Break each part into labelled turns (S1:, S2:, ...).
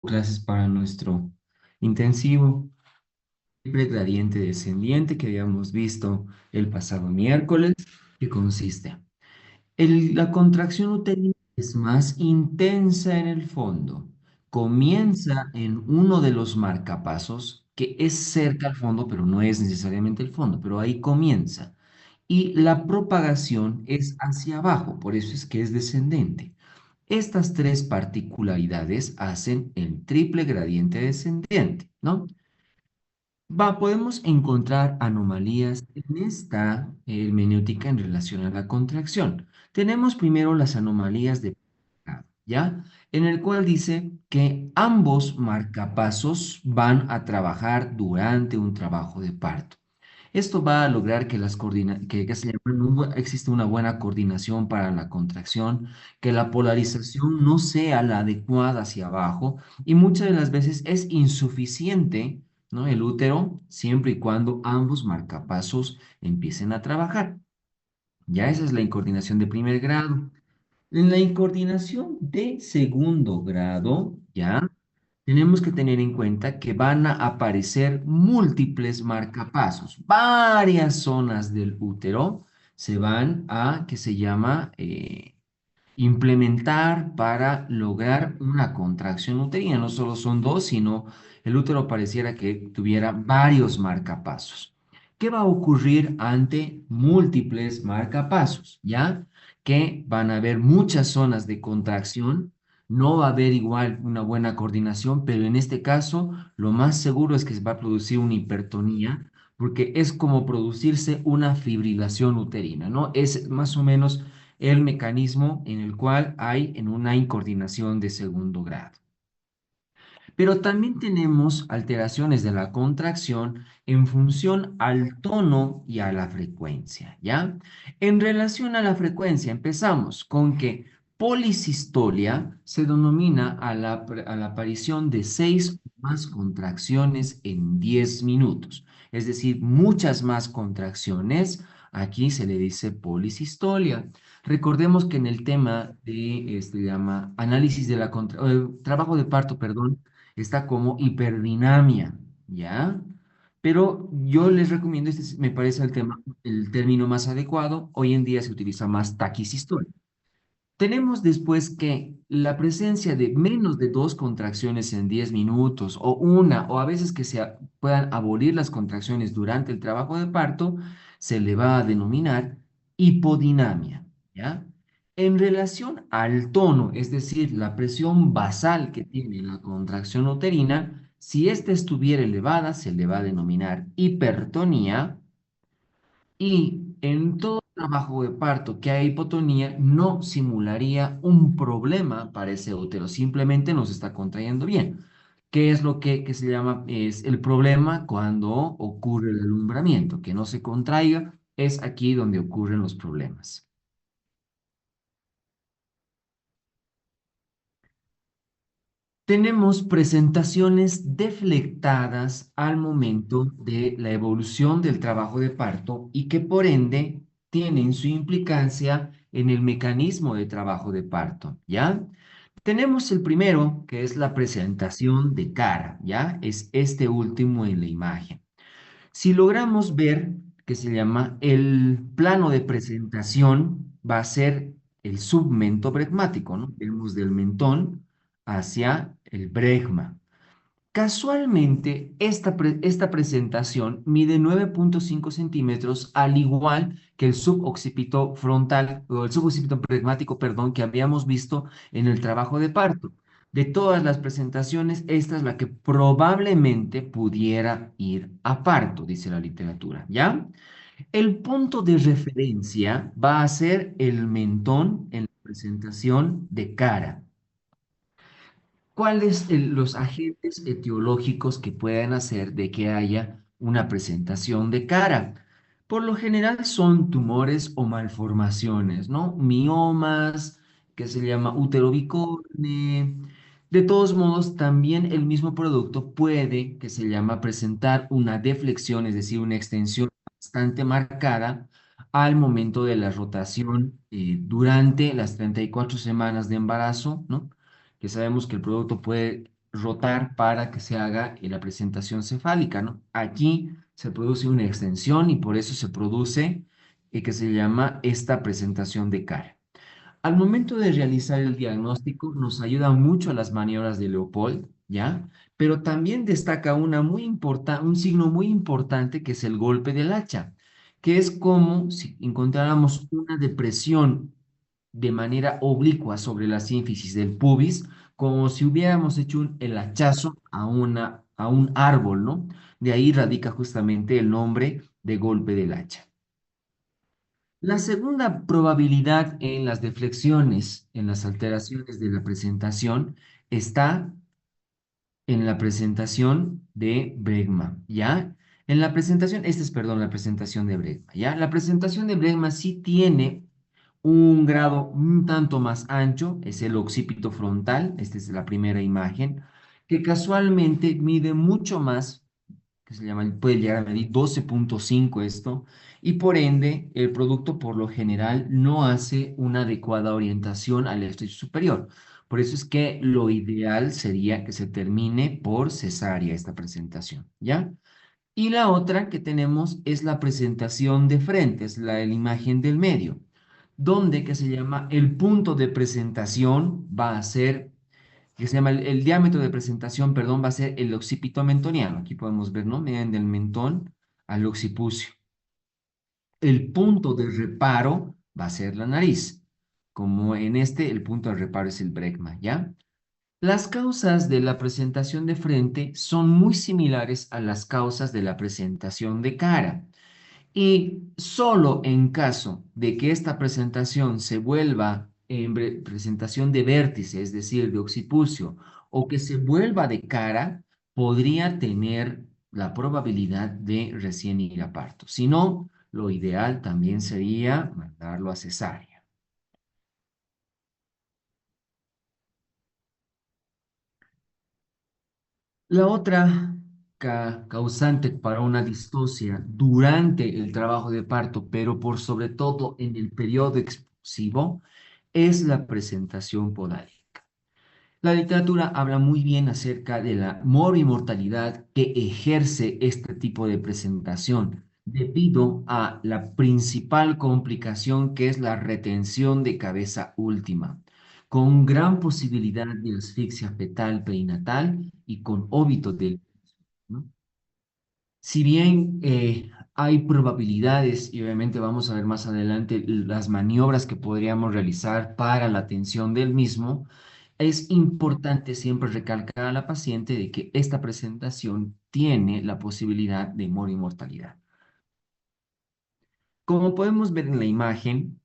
S1: clases para nuestro intensivo triple gradiente descendiente que habíamos visto el pasado miércoles, que consiste. La contracción uterina es más intensa en el fondo. Comienza en uno de los marcapasos, que es cerca al fondo, pero no es necesariamente el fondo, pero ahí comienza. Y la propagación es hacia abajo, por eso es que es descendente. Estas tres particularidades hacen el triple gradiente descendiente, ¿no? Podemos encontrar anomalías en esta hermenéutica en relación a la contracción. Tenemos primero las anomalías de pecado, ¿ya? En el cual dice que ambos marcapasos van a trabajar durante un trabajo de parto. Esto va a lograr que que se llama existe una buena coordinación para la contracción, que la polarización no sea la adecuada hacia abajo y muchas de las veces es insuficiente, ¿no? El útero, siempre y cuando ambos marcapasos empiecen a trabajar. Ya esa es la incoordinación de primer grado. En la incoordinación de segundo grado, ya tenemos que tener en cuenta que van a aparecer múltiples marcapasos. Varias zonas del útero se van a, que se llama, implementar para lograr una contracción uterina. No solo son dos, sino el útero pareciera que tuviera varios marcapasos. ¿Qué va a ocurrir ante múltiples marcapasos? ¿Ya? Que van a haber muchas zonas de contracción, no va a haber igual una buena coordinación, pero en este caso lo más seguro es que se va a producir una hipertonía, porque es como producirse una fibrilación uterina, ¿no? Es más o menos el mecanismo en el cual hay en una incoordinación de segundo grado. Pero también tenemos alteraciones de la contracción en función al tono y a la frecuencia, ¿ya? En relación a la frecuencia, empezamos con que polisistolia se denomina a la aparición de 6 o más contracciones en 10 minutos, es decir, muchas más contracciones. Aquí se le dice polisistolia. Recordemos que en el tema de, este, llama análisis de trabajo de parto, perdón, está como hiperdinamia, ¿ya? Pero yo les recomiendo, me parece el término más adecuado, hoy en día se utiliza más taquisistol. Tenemos después que la presencia de menos de dos contracciones en 10 minutos o una, o a veces que puedan abolir las contracciones durante el trabajo de parto, se le va a denominar hipodinamia, ¿ya? En relación al tono, es decir, la presión basal que tiene la contracción uterina, si ésta estuviera elevada, se le va a denominar hipertonía y en todo trabajo de parto que hay hipotonía, no simularía un problema para ese útero, simplemente nos está contrayendo bien. ¿Qué es lo que se llama? Es el problema cuando ocurre el alumbramiento, que no se contraiga, es aquí donde ocurren los problemas. Tenemos presentaciones deflectadas al momento de la evolución del trabajo de parto y que por ende tienen su implicancia en el mecanismo de trabajo de parto, ¿ya? Tenemos el primero, que es la presentación de cara, ¿ya? Es este último en la imagen. Si logramos ver que se llama el plano de presentación, va a ser el submento bregmático, ¿no? Vemos del mentón hacia el bregma. Casualmente, esta presentación mide 9,5 centímetros, al igual que el suboccipito frontal, o el suboccipito pragmático, perdón, que habíamos visto en el trabajo de parto. De todas las presentaciones, esta es la que probablemente pudiera ir a parto, dice la literatura, ¿ya? El punto de referencia va a ser el mentón en la presentación de cara. ¿Cuáles los agentes etiológicos que puedan hacer de que haya una presentación de cara? Por lo general son tumores o malformaciones, ¿no? Miomas, que se llama útero bicorne. De todos modos, también el mismo producto puede, que se llama, presentar una deflexión, es decir, una extensión bastante marcada al momento de la rotación durante las 34 semanas de embarazo, ¿no? Que sabemos que el producto puede rotar para que se haga la presentación cefálica, ¿no? Aquí se produce una extensión y por eso se produce que se llama esta presentación de cara. Al momento de realizar el diagnóstico, nos ayudan mucho las maniobras de Leopold, ¿ya? Pero también destaca un signo muy importante que es el golpe del hacha, que es como si encontráramos una depresión de manera oblicua sobre la sínfisis del pubis, como si hubiéramos hecho el hachazo a un árbol, ¿no? De ahí radica justamente el nombre de golpe del hacha. La segunda probabilidad en las deflexiones, en las alteraciones de la presentación, está en la presentación de Bregma, ¿ya? En la presentación, esta es, perdón, la presentación de Bregma, ¿ya? La presentación de Bregma sí tiene un grado un tanto más ancho, es el occipito frontal, esta es la primera imagen, que casualmente mide mucho más que se llama, puede llegar a medir 12.5 esto, y por ende el producto por lo general no hace una adecuada orientación al estrecho superior. Por eso es que lo ideal sería que se termine por cesárea esta presentación, ¿ya? Y la otra que tenemos es la presentación de frente, es la imagen del medio, donde que se llama el punto de presentación va a ser que se llama el diámetro de presentación, perdón, va a ser el occipito mentoniano. Aquí podemos ver, ¿no? Mediante el mentón al occipucio. El punto de reparo va a ser la nariz. Como en este, el punto de reparo es el brecma, ¿ya? Las causas de la presentación de frente son muy similares a las causas de la presentación de cara. Y solo en caso de que esta presentación se vuelva en presentación de vértice, es decir, de occipucio, o que se vuelva de cara, podría tener la probabilidad de recién ir a parto. Si no, lo ideal también sería mandarlo a cesárea. La otra causante para una distocia durante el trabajo de parto, pero por sobre todo en el periodo explosivo, es la presentación podálica. La literatura habla muy bien acerca de la morbimortalidad que ejerce este tipo de presentación debido a la principal complicación que es la retención de cabeza última, con gran posibilidad de asfixia fetal perinatal y con óbito del, ¿no? Si bien hay probabilidades, y obviamente vamos a ver más adelante las maniobras que podríamos realizar para la atención del mismo, es importante siempre recalcar a la paciente de que esta presentación tiene la posibilidad de mortalidad. Como podemos ver en la imagen,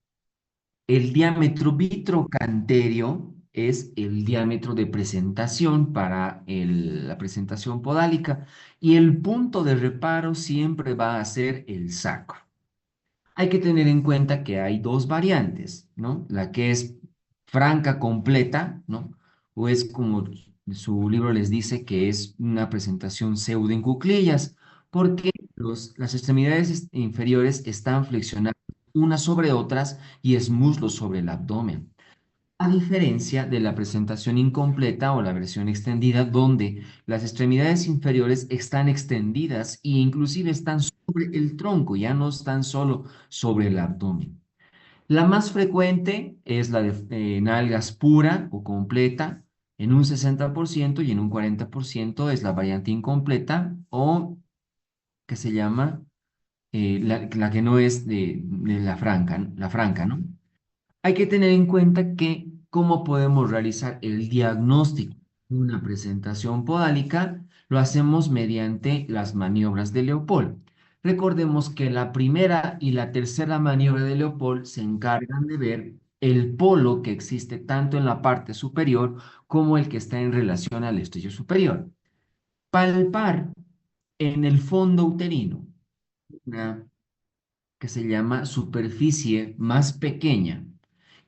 S1: el diámetro vitrocanterio es el diámetro de presentación para la presentación podálica y el punto de reparo siempre va a ser el sacro. Hay que tener en cuenta que hay dos variantes, ¿no? La que es franca completa, ¿no? O es como su libro les dice que es una presentación pseudo en cuclillas, porque las extremidades inferiores están flexionadas unas sobre otras y es muslo sobre el abdomen. A diferencia de la presentación incompleta o la versión extendida, donde las extremidades inferiores están extendidas e inclusive están sobre el tronco, ya no están solo sobre el abdomen. La más frecuente es la de nalgas pura o completa en un 60% y en un 40% es la variante incompleta o que se llama la que no es de la franca, ¿no? Hay que tener en cuenta que cómo podemos realizar el diagnóstico de una presentación podálica, lo hacemos mediante las maniobras de Leopold. Recordemos que la primera y la tercera maniobra de Leopold se encargan de ver el polo que existe tanto en la parte superior como el que está en relación al estrillo superior. Palpar en el fondo uterino, una que se llama superficie más pequeña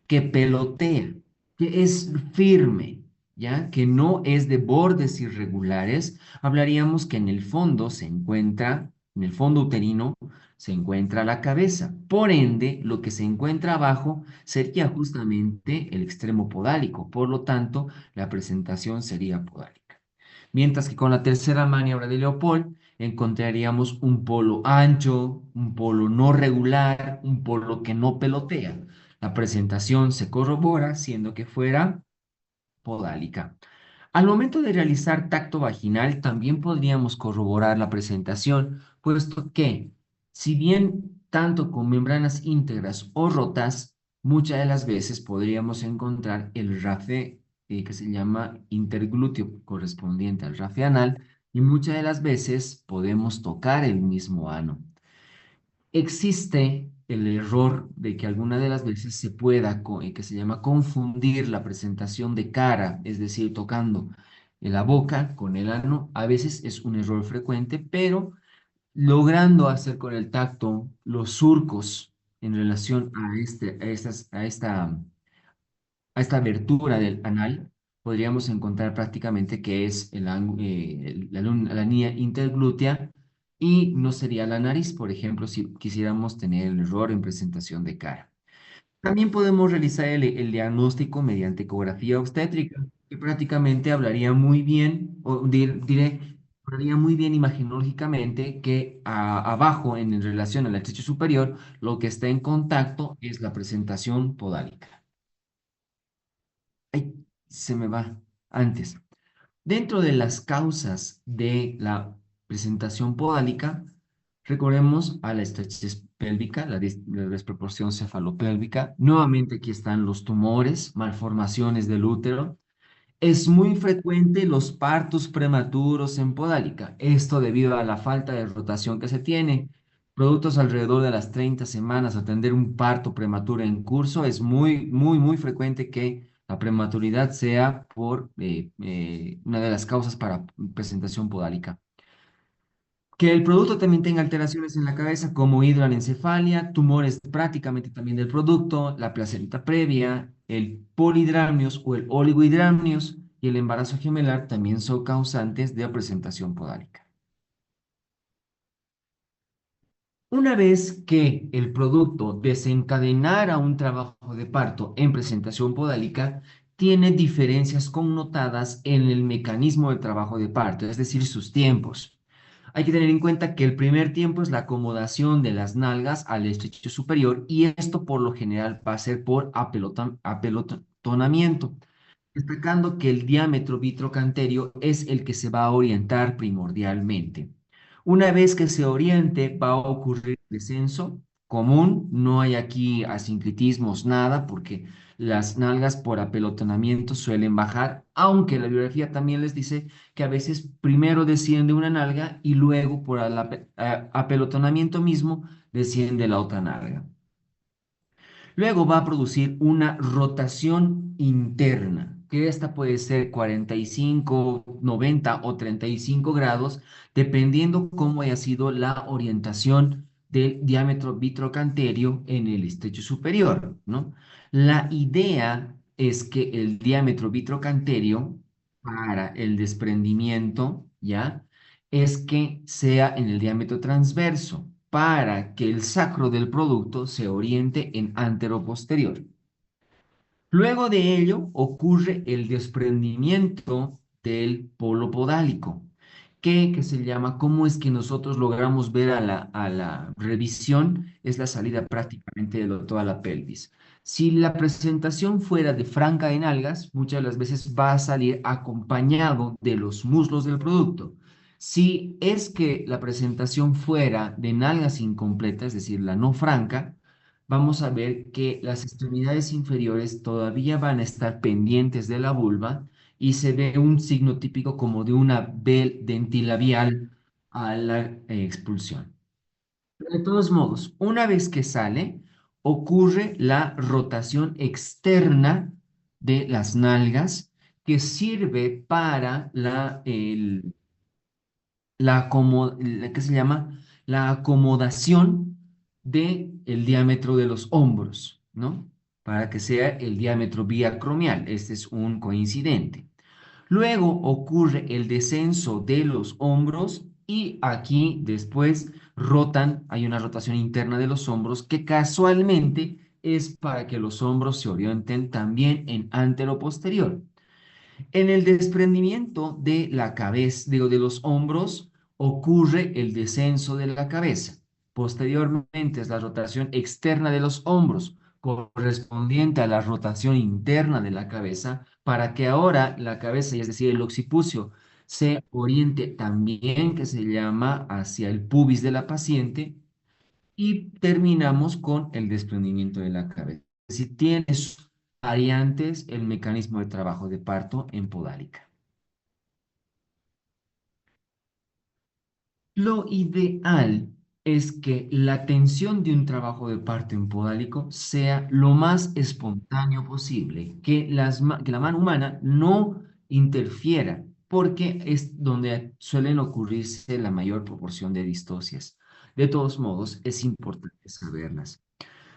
S1: que pelotea, que es firme, ¿ya? Que no es de bordes irregulares, hablaríamos que en el fondo se encuentra, en el fondo uterino, se encuentra la cabeza. Por ende, lo que se encuentra abajo sería justamente el extremo podálico. Por lo tanto, la presentación sería podálica. Mientras que con la tercera maniobra de Leopold encontraríamos un polo ancho, un polo no regular, un polo que no pelotea. La presentación se corrobora siendo que fuera podálica. Al momento de realizar tacto vaginal, también podríamos corroborar la presentación, puesto que, si bien tanto con membranas íntegras o rotas, muchas de las veces podríamos encontrar el RAFE, que se llama interglúteo correspondiente al RAFE anal, y muchas de las veces podemos tocar el mismo ano. Existe el error de que alguna de las veces se pueda, que se llama confundir la presentación de cara, es decir, tocando la boca con el ano. A veces es un error frecuente, pero logrando hacer con el tacto los surcos en relación a esta abertura del anal, podríamos encontrar prácticamente que es la línea interglútea y no sería la nariz, por ejemplo, si quisiéramos tener el error en presentación de cara. También podemos realizar el diagnóstico mediante ecografía obstétrica, que prácticamente hablaría muy bien, hablaría muy bien imaginológicamente que abajo, en relación al estrecho superior, lo que está en contacto es la presentación podálica. Ay, se me va antes. Dentro de las causas de la presentación podálica, recordemos a la estrechez pélvica, la desproporción cefalopélvica. Nuevamente aquí están los tumores, malformaciones del útero. Es muy frecuente los partos prematuros en podálica, esto debido a la falta de rotación que se tiene. Productos alrededor de las 30 semanas, atender un parto prematuro en curso, es muy frecuente que la prematuridad sea por una de las causas para presentación podálica. Que el producto también tenga alteraciones en la cabeza como hidroanencefalia, tumores prácticamente también del producto, la placenta previa, el polidramnios o el oligohidramnios y el embarazo gemelar también son causantes de presentación podálica. Una vez que el producto desencadenara un trabajo de parto en presentación podálica, tiene diferencias connotadas en el mecanismo de trabajo de parto, es decir, sus tiempos. Hay que tener en cuenta que el primer tiempo es la acomodación de las nalgas al estrecho superior y esto por lo general va a ser por apelotonamiento, destacando que el diámetro vitrocanterio es el que se va a orientar primordialmente. Una vez que se oriente, va a ocurrir descenso común, no hay aquí asinclitismos, nada, porque las nalgas por apelotonamiento suelen bajar, aunque la biografía también les dice que a veces primero desciende una nalga y luego por el apelotonamiento mismo desciende la otra nalga. Luego va a producir una rotación interna, que esta puede ser 45, 90 o 35 grados, dependiendo cómo haya sido la orientación del diámetro vitrocanterio en el estrecho superior, ¿no? La idea es que el diámetro vitrocanterio para el desprendimiento, ¿ya? Es que sea en el diámetro transverso para que el sacro del producto se oriente en anteroposterior. Luego de ello ocurre el desprendimiento del polo podálico, que se llama, ¿cómo es que nosotros logramos ver a la revisión? Es la salida prácticamente de toda la pelvis. Si la presentación fuera de franca de nalgas, muchas de las veces va a salir acompañado de los muslos del producto. Si es que la presentación fuera de nalgas incompletas, es decir, la no franca, vamos a ver que las extremidades inferiores todavía van a estar pendientes de la vulva y se ve un signo típico como de una B dentilabial a la expulsión. De todos modos, una vez que sale, ocurre la rotación externa de las nalgas que sirve para ¿qué se llama? La acomodación del diámetro de los hombros, ¿no? Para que sea el diámetro biacromial. Este es un coincidente. Luego ocurre el descenso de los hombros y aquí después rotan, hay una rotación interna de los hombros que casualmente es para que los hombros se orienten también en anteroposterior. En el desprendimiento de la cabeza, digo, de los hombros, ocurre el descenso de la cabeza. Posteriormente es la rotación externa de los hombros, correspondiente a la rotación interna de la cabeza, para que ahora la cabeza, es decir, el occipucio, se oriente también, que se llama, hacia el pubis de la paciente, y terminamos con el desprendimiento de la cabeza. Si tienes variantes, el mecanismo de trabajo de parto en podálica. Lo ideal es que la tensión de un trabajo de parto en podálico sea lo más espontáneo posible, que, que la mano humana no interfiera, porque es donde suelen ocurrirse la mayor proporción de distocias. De todos modos, es importante saberlas.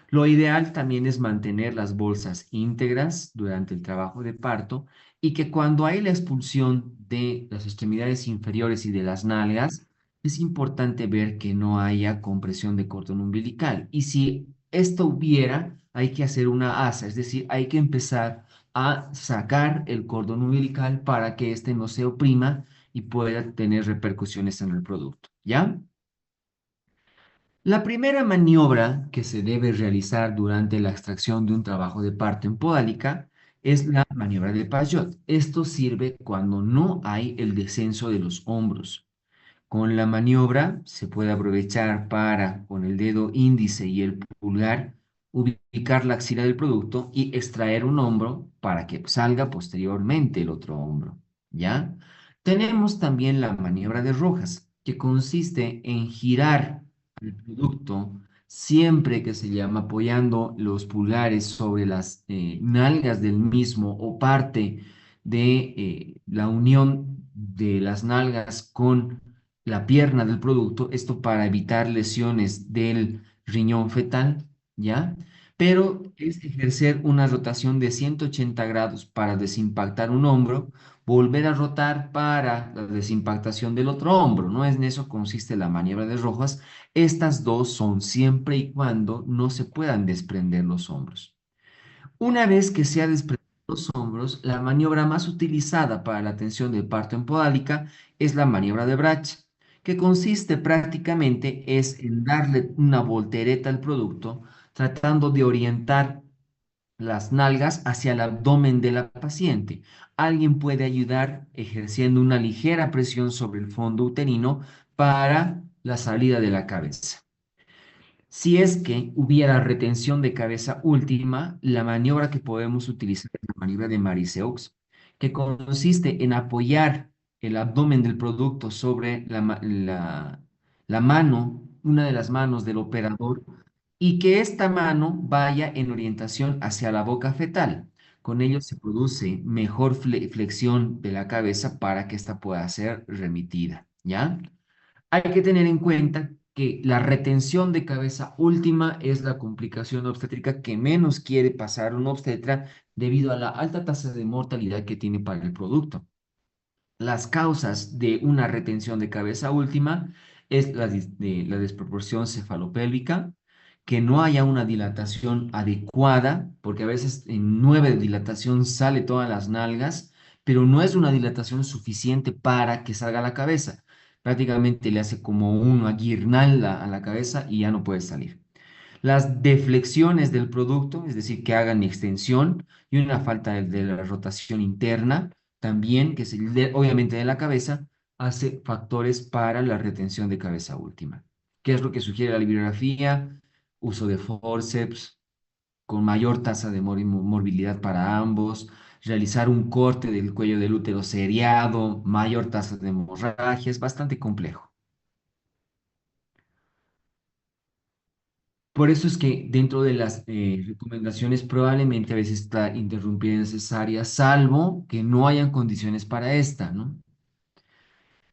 S1: Lo ideal también es mantener las bolsas íntegras durante el trabajo de parto y que cuando hay la expulsión de las extremidades inferiores y de las nalgas, es importante ver que no haya compresión de cordón umbilical. Y si esto hubiera, hay que hacer una asa, es decir, hay que empezar a sacar el cordón umbilical para que éste no se oprima y pueda tener repercusiones en el producto. ¿Ya? La primera maniobra que se debe realizar durante la extracción de un trabajo de parto en podálica es la maniobra de Pajot. Esto sirve cuando no hay el descenso de los hombros. Con la maniobra se puede aprovechar para, con el dedo índice y el pulgar, ubicar la axila del producto y extraer un hombro para que salga posteriormente el otro hombro. ¿Ya? Tenemos también la maniobra de Rojas, que consiste en girar el producto siempre que se llama apoyando los pulgares sobre las nalgas del mismo o parte de la unión de las nalgas con la pierna del producto, esto para evitar lesiones del riñón fetal, ¿ya? Pero es ejercer una rotación de 180 grados para desimpactar un hombro, volver a rotar para la desimpactación del otro hombro, ¿no? En eso consiste la maniobra de Rojas. Estas dos son siempre y cuando no se puedan desprender los hombros. Una vez que se ha desprendido los hombros, la maniobra más utilizada para la tensión del parto en podálica es la maniobra de Brach, que consiste prácticamente es en darle una voltereta al producto, tratando de orientar las nalgas hacia el abdomen de la paciente. Alguien puede ayudar ejerciendo una ligera presión sobre el fondo uterino para la salida de la cabeza. Si es que hubiera retención de cabeza última, la maniobra que podemos utilizar es la maniobra de Mariseux, que consiste en apoyar el abdomen del producto sobre la mano, una de las manos del operador, y que esta mano vaya en orientación hacia la boca fetal. Con ello se produce mejor flexión de la cabeza para que ésta pueda ser remitida, ¿ya? Hay que tener en cuenta que la retención de cabeza última es la complicación obstétrica que menos quiere pasar un obstetra debido a la alta tasa de mortalidad que tiene para el producto. Las causas de una retención de cabeza última es la desproporción cefalopélvica, que no haya una dilatación adecuada, porque a veces en 9 de dilatación sale todas las nalgas, pero no es una dilatación suficiente para que salga la cabeza. Prácticamente le hace como una guirnalda a la cabeza y ya no puede salir. Las deflexiones del producto, es decir, que hagan extensión y una falta de la rotación interna, también, que obviamente de la cabeza, hace factores para la retención de cabeza última. ¿Qué es lo que sugiere la bibliografía? Uso de forceps con mayor tasa de morbilidad para ambos, realizar un corte del cuello del útero seriado, mayor tasa de hemorragia, es bastante complejo. Por eso es que dentro de las recomendaciones probablemente a veces está interrumpida necesaria, salvo que no hayan condiciones para esta, ¿no?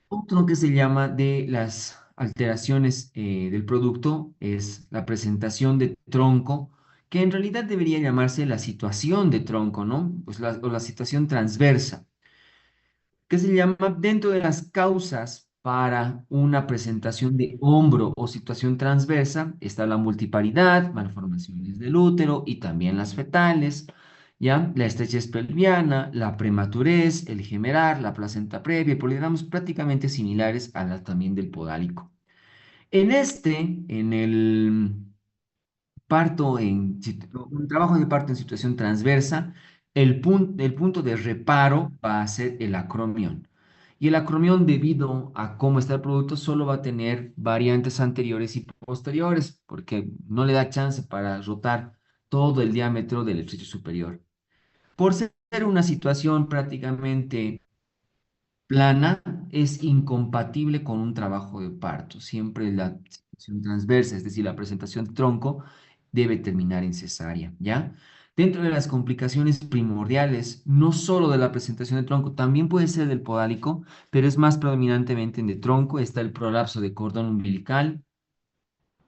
S1: Otro que se llama de las alteraciones del producto es la presentación de tronco, que en realidad debería llamarse la situación de tronco, ¿no? Pues o la situación transversa, que se llama dentro de las causas para una presentación de hombro o situación transversa, está la multiparidad, malformaciones del útero y también las fetales. ¿ya? La estrechez pelviana, la prematurez, el gemerar, la placenta previa y polidramus prácticamente similares a las también del podálico. En el parto un trabajo de parto en situación transversa, el punto de reparo va a ser el acromión. Y el acromión, debido a cómo está el producto, solo va a tener variantes anteriores y posteriores, porque no le da chance para rotar todo el diámetro del estrecho superior. Por ser una situación prácticamente plana, es incompatible con un trabajo de parto. Siempre la situación transversa, es decir, la presentación de tronco, debe terminar en cesárea, ¿ya? Dentro de las complicaciones primordiales, no solo de la presentación de tronco, también puede ser del podálico, pero es más predominantemente en de tronco. Está el prolapso de cordón umbilical,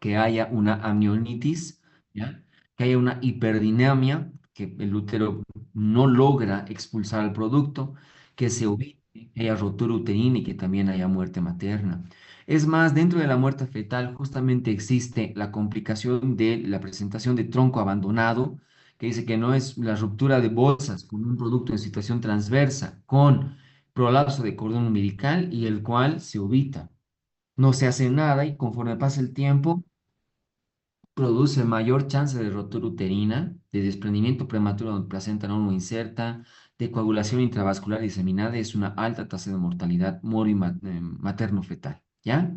S1: que haya una amnionitis, ¿ya? Que haya una hiperdinamia, que el útero no logra expulsar el producto, que se ubite, que haya rotura uterina y que también haya muerte materna. Es más, dentro de la muerte fetal justamente existe la complicación de la presentación de tronco abandonado, que dice que no es la ruptura de bolsas con un producto en situación transversa, con prolapso de cordón umbilical y el cual se ubita. No se hace nada y conforme pasa el tiempo, produce mayor chance de rotura uterina, de desprendimiento prematuro de placenta no inserta, de coagulación intravascular diseminada, y es una alta tasa de mortalidad materno-fetal, ¿ya?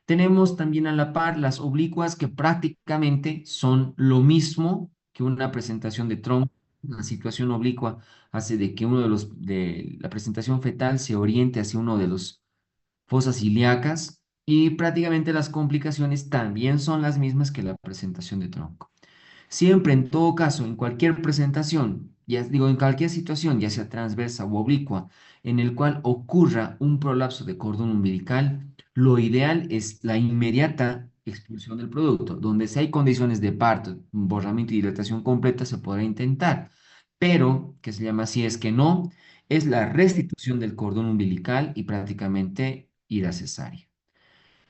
S1: Tenemos también a la par las oblicuas, que prácticamente son lo mismo que una presentación de tronco. La situación oblicua hace de que de la presentación fetal se oriente hacia uno de los fosas ilíacas, y prácticamente las complicaciones también son las mismas que la presentación de tronco. Siempre, en todo caso, en cualquier presentación, ya digo, en cualquier situación, ya sea transversa o oblicua, en el cual ocurra un prolapso de cordón umbilical, lo ideal es la inmediata expulsión del producto. Donde si hay condiciones de parto, borramiento y dilatación completa, se podrá intentar, pero, que se llama así, es que no, es la restitución del cordón umbilical y prácticamente ir a cesárea.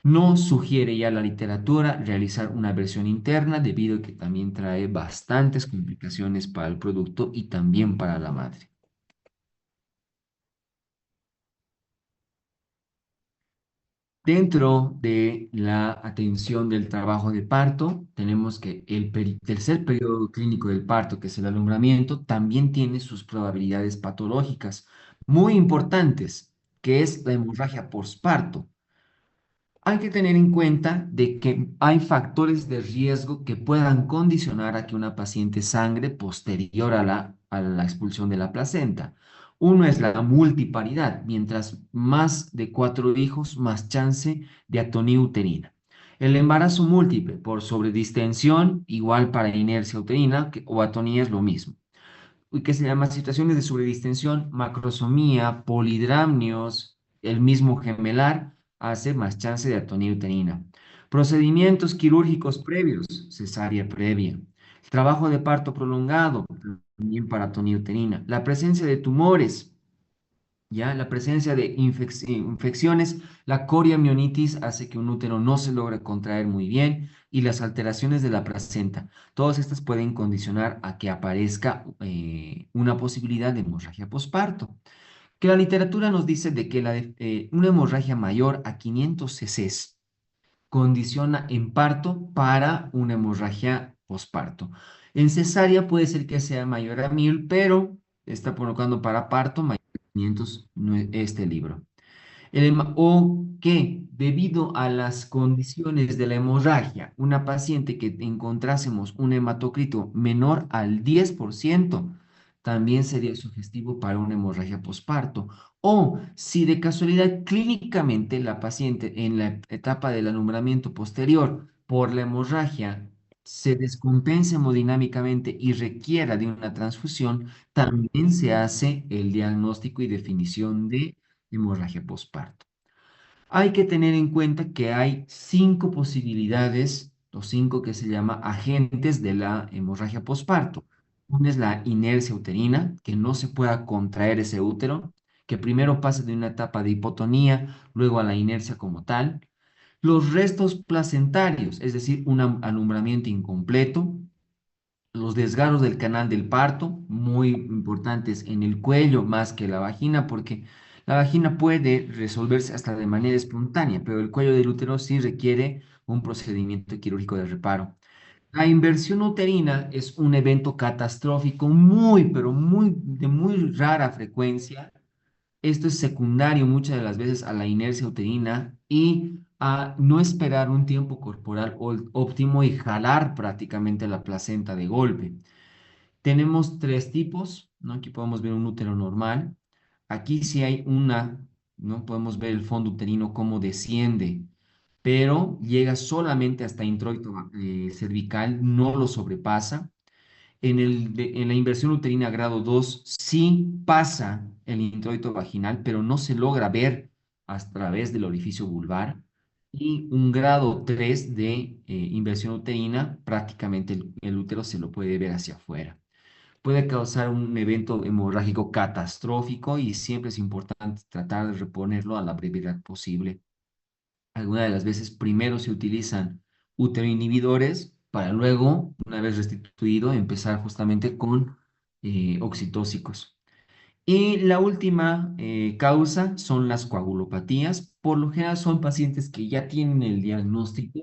S1: No sugiere ya la literatura realizar una versión interna, debido a que también trae bastantes complicaciones para el producto y también para la madre. Dentro de la atención del trabajo de parto, tenemos que el tercer periodo clínico del parto, que es el alumbramiento, también tiene sus probabilidades patológicas muy importantes, que es la hemorragia postparto. Hay que tener en cuenta de que hay factores de riesgo que puedan condicionar a que una paciente sangre posterior a la expulsión de la placenta. Uno es la multiparidad. Mientras más de 4 hijos, más chance de atonía uterina. El embarazo múltiple por sobredistensión, igual para inercia uterina, o atonía es lo mismo, y que se llama situaciones de sobredistensión, macrosomía, polidramnios, el mismo gemelar, hace más chance de atonía uterina. Procedimientos quirúrgicos previos, cesárea previa. Trabajo de parto prolongado, también para atonía uterina. La presencia de tumores, ya la presencia de infecciones, la coriamionitis hace que un útero no se logre contraer muy bien, y las alteraciones de la placenta. Todas estas pueden condicionar a que aparezca una posibilidad de hemorragia posparto. Que la literatura nos dice de que una hemorragia mayor a 500 cc condiciona en parto para una hemorragia posparto. En cesárea puede ser que sea mayor a 1000, pero está colocando para parto mayor a 500 este libro. O que, debido a las condiciones de la hemorragia, una paciente que encontrásemos un hematocrito menor al 10%, también sería sugestivo para una hemorragia posparto. O si de casualidad clínicamente la paciente en la etapa del alumbramiento posterior por la hemorragia se descompensa hemodinámicamente y requiera de una transfusión, también se hace el diagnóstico y definición de hemorragia posparto. Hay que tener en cuenta que hay 5 posibilidades, o 5 que se llama agentes de la hemorragia posparto. Una es la inercia uterina, que no se pueda contraer ese útero, que primero pase de una etapa de hipotonía, luego a la inercia como tal. Los restos placentarios, es decir, un alumbramiento incompleto, los desgarros del canal del parto, muy importantes en el cuello más que la vagina, porque la vagina puede resolverse hasta de manera espontánea, pero el cuello del útero sí requiere un procedimiento quirúrgico de reparo. La inversión uterina es un evento catastrófico muy, pero muy, de muy rara frecuencia. Esto es secundario muchas de las veces a la inercia uterina y a no esperar un tiempo corporal óptimo y jalar prácticamente la placenta de golpe. Tenemos tres tipos, ¿no? Aquí podemos ver un útero normal. Aquí sí hay una, ¿no? Podemos ver el fondo uterino cómo desciende, pero llega solamente hasta introito cervical, no lo sobrepasa. En la inversión uterina grado 2 sí pasa el introito vaginal, pero no se logra ver a través del orificio vulvar. Y un grado 3 de inversión uterina, prácticamente el útero se lo puede ver hacia afuera. Puede causar un evento hemorrágico catastrófico y siempre es importante tratar de reponerlo a la brevedad posible. Algunas de las veces primero se utilizan uteroinhibidores para luego, una vez restituido, empezar justamente con oxitóxicos. Y la última causa son las coagulopatías. Por lo general son pacientes que ya tienen el diagnóstico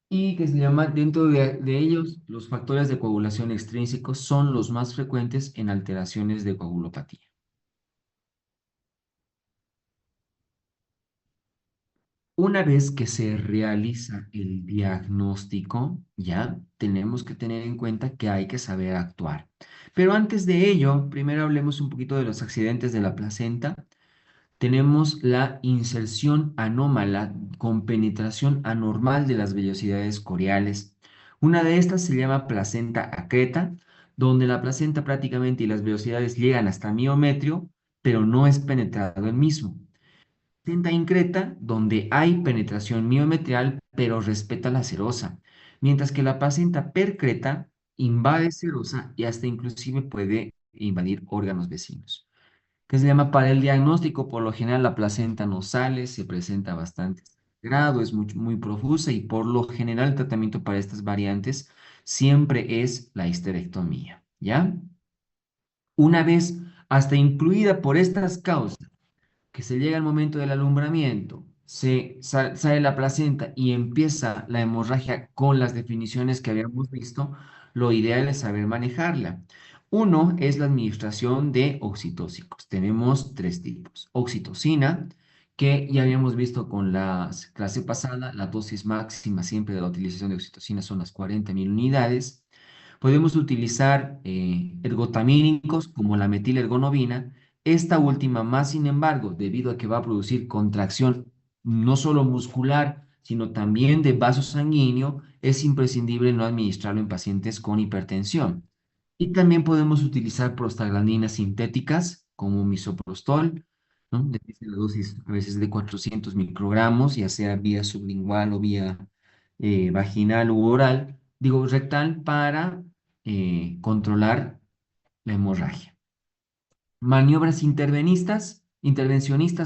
S1: y que se llama, dentro de ellos, los factores de coagulación extrínsecos son los más frecuentes en alteraciones de coagulopatía. Una vez que se realiza el diagnóstico, ya tenemos que tener en cuenta que hay que saber actuar. Pero antes de ello, primero hablemos un poquito de los accidentes de la placenta. Tenemos la inserción anómala con penetración anormal de las vellosidades coriales. Una de estas se llama placenta acreta, donde la placenta prácticamente y las vellosidades llegan hasta miometrio, pero no es penetrado el mismo. Placenta increta, donde hay penetración miometrial, pero respeta la serosa, mientras que la placenta percreta invade serosa y hasta inclusive puede invadir órganos vecinos. ¿Qué se llama para el diagnóstico? Por lo general la placenta no sale, se presenta bastante grado, es muy profusa y por lo general el tratamiento para estas variantes siempre es la histerectomía, ¿ya? Una vez hasta incluida por estas causas que se llega al momento del alumbramiento, sale la placenta y empieza la hemorragia con las definiciones que habíamos visto, lo ideal es saber manejarla. Uno es la administración de oxitóxicos. Tenemos tres tipos. Oxitocina, que ya habíamos visto con la clase pasada, la dosis máxima siempre de la utilización de oxitocina son las 40.000 unidades. Podemos utilizar ergotamínicos como la metilergonobina. Esta última, más sin embargo, debido a que va a producir contracción no solo muscular, sino también de vaso sanguíneo, es imprescindible no administrarlo en pacientes con hipertensión. Y también podemos utilizar prostaglandinas sintéticas como misoprostol, ¿no? Desde la dosis a veces de 400 microgramos, ya sea vía sublingual o vía vaginal u oral, digo rectal, para controlar la hemorragia. Maniobras intervencionistas,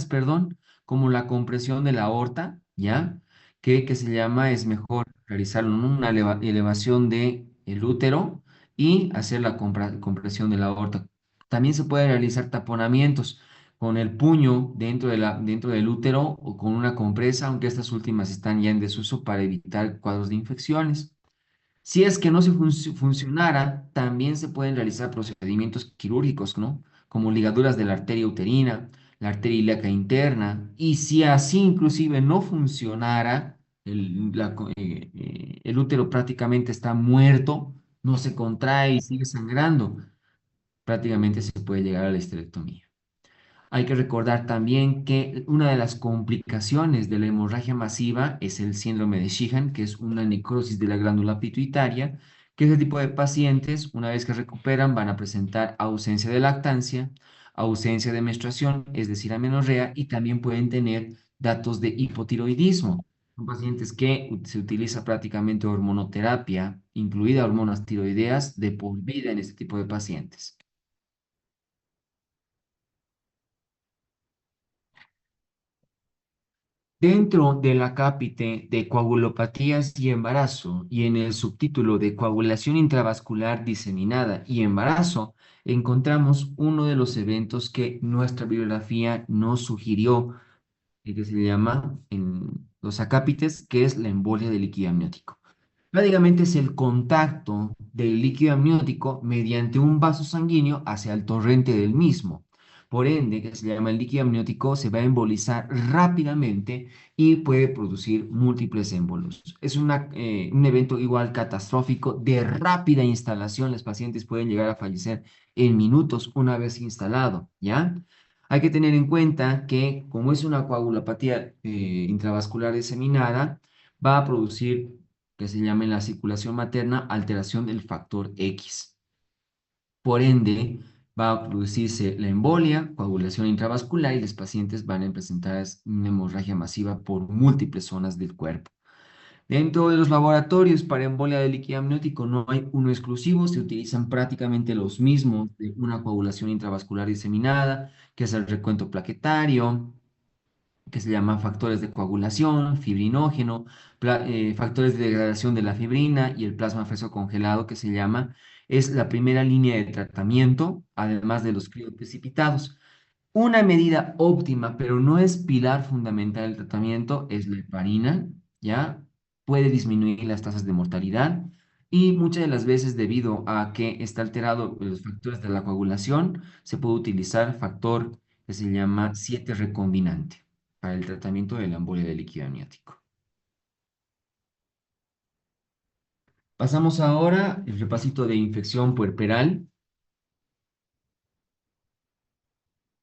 S1: perdón, como la compresión de la aorta, ¿ya? Que se llama, es mejor realizar una elevación de el útero y hacer la compresión de la aorta. También se puede realizar taponamientos con el puño dentro del útero o con una compresa, aunque estas últimas están ya en desuso para evitar cuadros de infecciones. Si es que no se funcionara, también se pueden realizar procedimientos quirúrgicos, ¿no? Como ligaduras de la arteria uterina, la arteria ilíaca interna, y si así inclusive no funcionara, el útero prácticamente está muerto, no se contrae y sigue sangrando, prácticamente se puede llegar a la histerectomía. Hay que recordar también que una de las complicaciones de la hemorragia masiva es el síndrome de Sheehan, que es una necrosis de la glándula pituitaria, que ese tipo de pacientes, una vez que recuperan, van a presentar ausencia de lactancia, ausencia de menstruación, es decir, amenorrea, y también pueden tener datos de hipotiroidismo. Son pacientes que se utiliza prácticamente hormonoterapia, incluida hormonas tiroideas, de por vida en este tipo de pacientes. Dentro del acápite de coagulopatías y embarazo y en el subtítulo de coagulación intravascular diseminada y embarazo, encontramos uno de los eventos que nuestra bibliografía nos sugirió y que se llama en los acápites, que es la embolia del líquido amniótico. Prácticamente es el contacto del líquido amniótico mediante un vaso sanguíneo hacia el torrente del mismo. Por ende, que se llama el líquido amniótico, se va a embolizar rápidamente y puede producir múltiples émbolos. Es un evento igual catastrófico de rápida instalación. Los pacientes pueden llegar a fallecer en minutos una vez instalado, ¿ya? Hay que tener en cuenta que como es una coagulopatía intravascular diseminada, va a producir que se llama en la circulación materna alteración del factor X. Por ende, va a producirse la embolia, coagulación intravascular y los pacientes van a presentar una hemorragia masiva por múltiples zonas del cuerpo. Dentro de los laboratorios para embolia de líquido amniótico no hay uno exclusivo, se utilizan prácticamente los mismos de una coagulación intravascular diseminada, que es el recuento plaquetario, que se llaman factores de coagulación, fibrinógeno, factores de degradación de la fibrina y el plasma feso congelado, que se llama, es la primera línea de tratamiento, además de los crioprecipitados. Una medida óptima, pero no es pilar fundamental del tratamiento, es la heparina, ¿ya? Puede disminuir las tasas de mortalidad y muchas de las veces debido a que está alterado los factores de la coagulación, se puede utilizar factor que se llama 7 recombinante para el tratamiento de la embolia de líquido amniótico. Pasamos ahora el repasito de infección puerperal.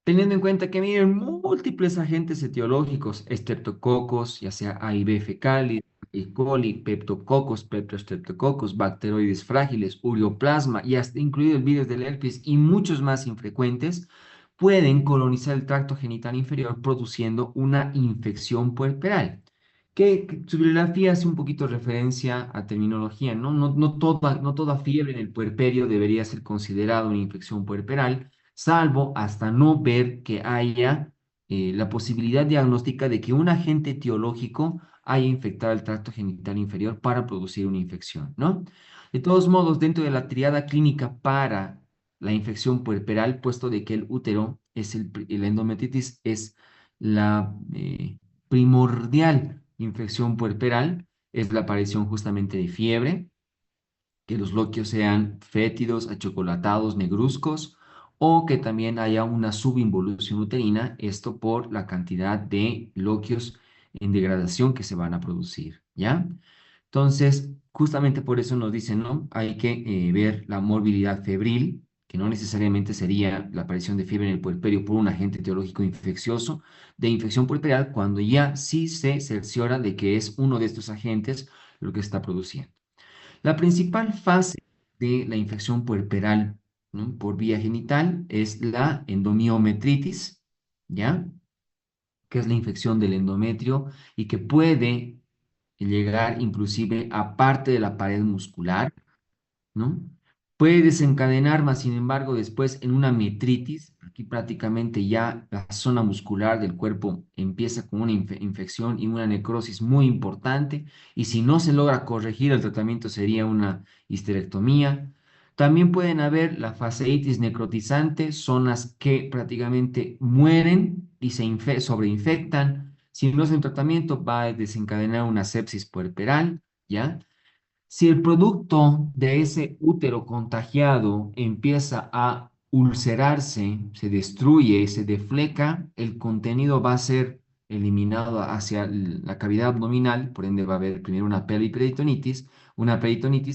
S1: Teniendo en cuenta que vienen múltiples agentes etiológicos, estreptococos, ya sea A y B fecales, E. coli, peptococos, peptostreptococos, bacteroides frágiles, ureoplasma y hasta incluido el virus del herpes y muchos más infrecuentes, pueden colonizar el tracto genital inferior produciendo una infección puerperal. Que su bibliografía hace un poquito referencia a terminología, ¿no? No toda fiebre en el puerperio debería ser considerada una infección puerperal salvo hasta no ver que haya la posibilidad diagnóstica de que un agente etiológico haya infectado el tracto genital inferior para producir una infección, ¿no? De todos modos, dentro de la triada clínica para la infección puerperal, puesto de que el útero es la endometritis es la primordial infección puerperal, es la aparición justamente de fiebre, que los loquios sean fétidos, achocolatados, negruzcos, o que también haya una subinvolución uterina, esto por la cantidad de loquios en degradación que se van a producir, ¿ya? Entonces, justamente por eso nos dicen, ¿no? Hay que ver la morbilidad febril, que no necesariamente sería la aparición de fiebre en el puerperio por un agente etiológico infeccioso, de infección puerperal, cuando ya sí se cerciora de que es uno de estos agentes lo que está produciendo. La principal fase de la infección puerperal, ¿no? Por vía genital es la endomiometritis, ¿ya? Que es la infección del endometrio y que puede llegar inclusive a parte de la pared muscular, ¿no? Puede desencadenar, más sin embargo, después en una metritis. Aquí prácticamente ya la zona muscular del cuerpo empieza con una infección y una necrosis muy importante. Y si no se logra corregir, el tratamiento sería una histerectomía. También pueden haber la fasciitis necrotizante, zonas que prácticamente mueren y se sobreinfectan. Si no es un tratamiento, va a desencadenar una sepsis puerperal, ¿ya? Si el producto de ese útero contagiado empieza a ulcerarse, se destruye, se defleca, el contenido va a ser eliminado hacia la cavidad abdominal, por ende va a haber primero una peritonitis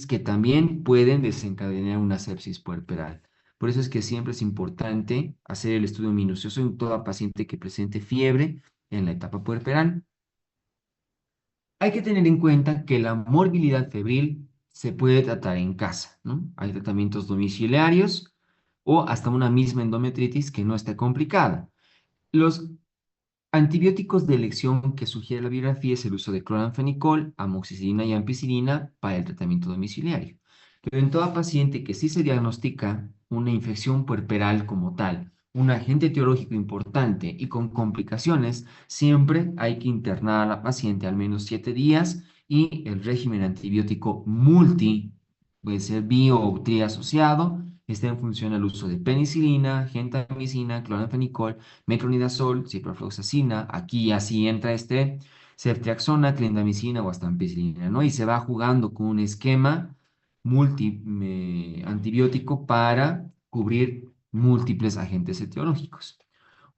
S1: que también pueden desencadenar una sepsis puerperal. Por eso es que siempre es importante hacer el estudio minucioso en toda paciente que presente fiebre en la etapa puerperal. Hay que tener en cuenta que la morbilidad febril se puede tratar en casa, ¿no? Hay tratamientos domiciliarios o hasta una misma endometritis que no esté complicada. Los antibióticos de elección que sugiere la bibliografía es el uso de cloranfenicol, amoxicilina y ampicilina para el tratamiento domiciliario. Pero en toda paciente que sí se diagnostica una infección puerperal como tal, un agente etiológico importante y con complicaciones, siempre hay que internar a la paciente al menos 7 días y el régimen antibiótico multi, puede ser bio o triasociado, está en función al uso de penicilina, gentamicina, clonfenicol, metronidazol, ciprofloxacina. Aquí así entra ceftriaxona, clindamicina o hasta ampicilina, ¿no? Y se va jugando con un esquema antibiótico para cubrir múltiples agentes etiológicos.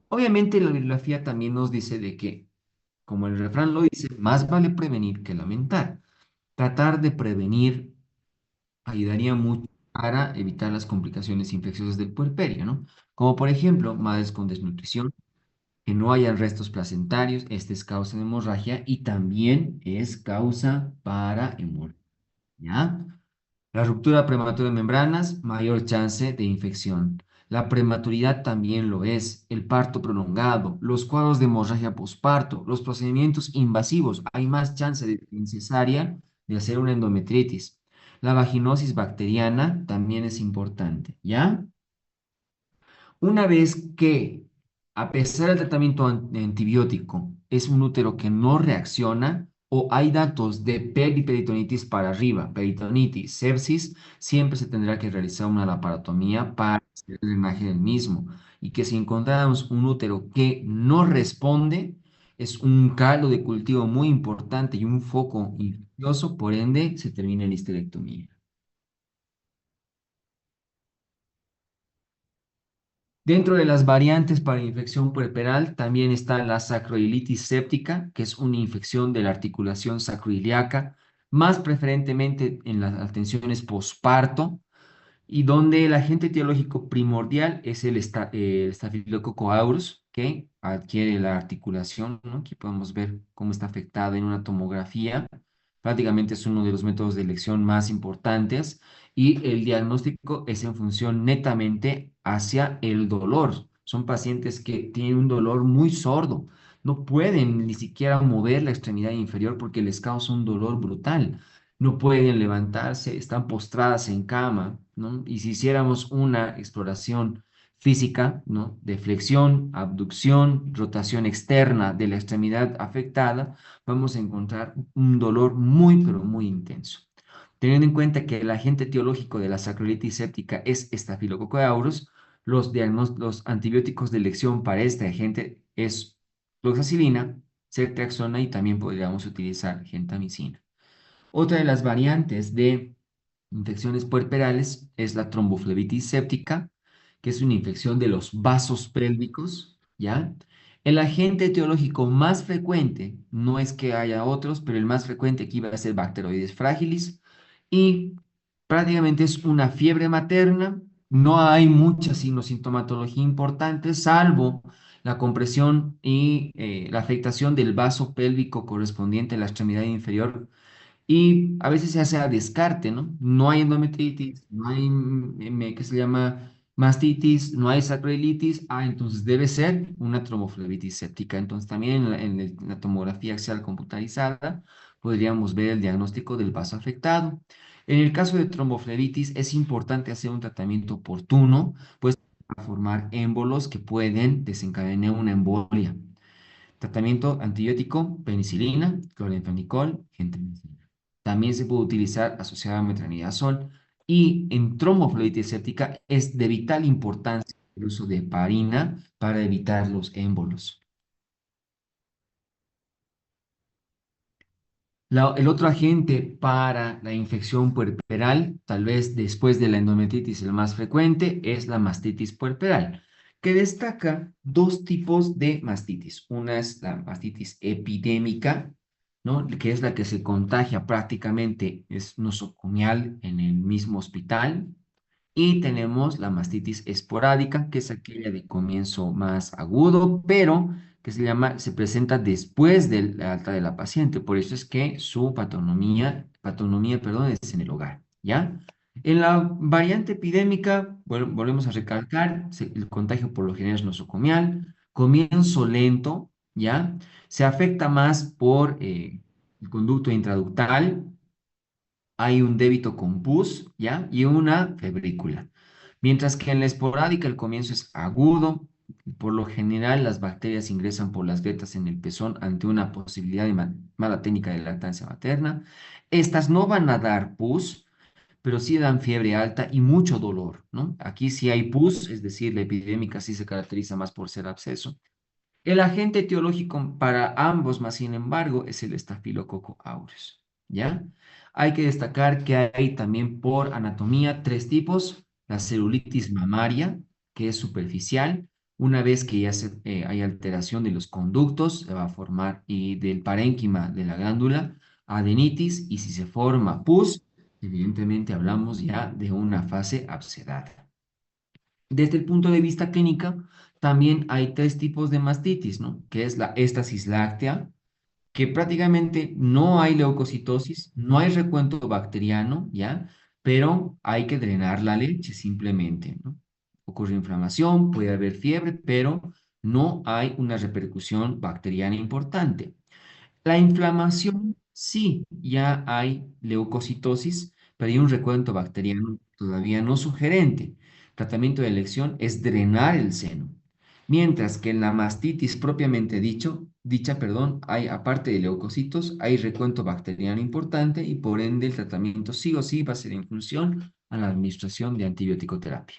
S1: Obviamente la bibliografía también nos dice de que, como el refrán lo dice, más vale prevenir que lamentar. Tratar de prevenir ayudaría mucho para evitar las complicaciones infecciosas del puerperio, ¿no? Como por ejemplo, madres con desnutrición, que no hayan restos placentarios, este es causa de hemorragia y también es causa para hemorragia, ¿ya? La ruptura prematura de membranas, mayor chance de infección. La prematuridad también lo es, el parto prolongado, los cuadros de hemorragia posparto, los procedimientos invasivos, hay más chance de en cesárea de hacer una endometritis. La vaginosis bacteriana también es importante, ¿ya? Una vez que, a pesar del tratamiento antibiótico, es un útero que no reacciona o hay datos de periperitonitis para arriba, peritonitis, sepsis, siempre se tendrá que realizar una laparotomía para hacer el drenaje del mismo. Y que si encontramos un útero que no responde, es un caldo de cultivo muy importante y un foco infeccioso, por ende, se termina en histerectomía. Dentro de las variantes para infección puerperal también está la sacroiliitis séptica, que es una infección de la articulación sacroiliaca, más preferentemente en las atenciones posparto, y donde el agente etiológico primordial es el Staphylococcus aureus, que adquiere la articulación, ¿no? Aquí podemos ver cómo está afectada en una tomografía. Prácticamente es uno de los métodos de elección más importantes y el diagnóstico es en función netamente hacia el dolor. Son pacientes que tienen un dolor muy sordo, no pueden ni siquiera mover la extremidad inferior porque les causa un dolor brutal, no pueden levantarse, están postradas en cama, ¿no? Y si hiciéramos una exploración física, ¿no? De flexión, abducción, rotación externa de la extremidad afectada, vamos a encontrar un dolor muy, pero muy intenso. Teniendo en cuenta que el agente etiológico de la sacroiliitis séptica es Staphylococcus aureus, los antibióticos de elección para este agente es fluoxacilina, ceftriaxona y también podríamos utilizar gentamicina. Otra de las variantes de infecciones puerperales es la tromboflebitis séptica, que es una infección de los vasos pélvicos, ¿ya? El agente etiológico más frecuente, no es que haya otros, pero el más frecuente aquí va a ser Bacteroides fragilis y prácticamente es una fiebre materna, no hay mucha sintomatología importante, salvo la compresión y la afectación del vaso pélvico correspondiente a la extremidad inferior y a veces se hace a descarte, ¿no? No hay endometritis, no hay, ¿qué se llama? Mastitis, no hay sacroiliitis. Ah, entonces debe ser una tromoflebitis séptica. Entonces también en la tomografía axial computarizada podríamos ver el diagnóstico del vaso afectado. En el caso de tromboflebitis es importante hacer un tratamiento oportuno, pues para formar émbolos que pueden desencadenar una embolia. Tratamiento antibiótico, penicilina, clorenfenicol, gentamicina. También se puede utilizar asociado a metronidazol y en tromboflebitis séptica es de vital importancia el uso de heparina para evitar los émbolos. El otro agente para la infección puerperal, tal vez después de la endometritis el más frecuente, es la mastitis puerperal, que destaca dos tipos de mastitis. Una es la mastitis epidémica, ¿no? Que es la que se contagia prácticamente, es nosocomial en el mismo hospital. Y tenemos la mastitis esporádica, que es aquella de comienzo más agudo, pero que se presenta después del alta de la paciente. Por eso es que su patonomía, perdón, es en el hogar, ¿ya? En la variante epidémica, volvemos a recalcar, el contagio por lo general es nosocomial, comienzo lento, ¿ya? Se afecta más por el conducto intraductal, hay un débito con pus, ¿ya? Y una febrícula. Mientras que en la esporádica el comienzo es agudo. Por lo general, las bacterias ingresan por las grietas en el pezón ante una posibilidad de mala técnica de lactancia materna. Estas no van a dar pus, pero sí dan fiebre alta y mucho dolor, ¿no? Aquí sí hay pus, es decir, la epidémica sí se caracteriza más por ser absceso. El agente etiológico para ambos, más sin embargo, es el estafilococo aureus, ¿ya? Hay que destacar que hay también por anatomía tres tipos: la celulitis mamaria, que es superficial. Una vez que ya hay alteración de los conductos, se va a formar y del parénquima de la glándula, adenitis, y si se forma pus, evidentemente hablamos ya de una fase abscedada. Desde el punto de vista clínica, también hay tres tipos de mastitis, ¿no? Que es la éstasis láctea, que prácticamente no hay leucocitosis, no hay recuento bacteriano, ¿ya? Pero hay que drenar la leche simplemente, ¿no? Ocurre inflamación, puede haber fiebre, pero no hay una repercusión bacteriana importante. La inflamación, sí, ya hay leucocitosis, pero hay un recuento bacteriano todavía no sugerente. Tratamiento de elección es drenar el seno. Mientras que en la mastitis propiamente dicha, perdón, hay, aparte de leucocitos, hay recuento bacteriano importante y por ende el tratamiento sí o sí va a ser en función a la administración de antibiótico terapia.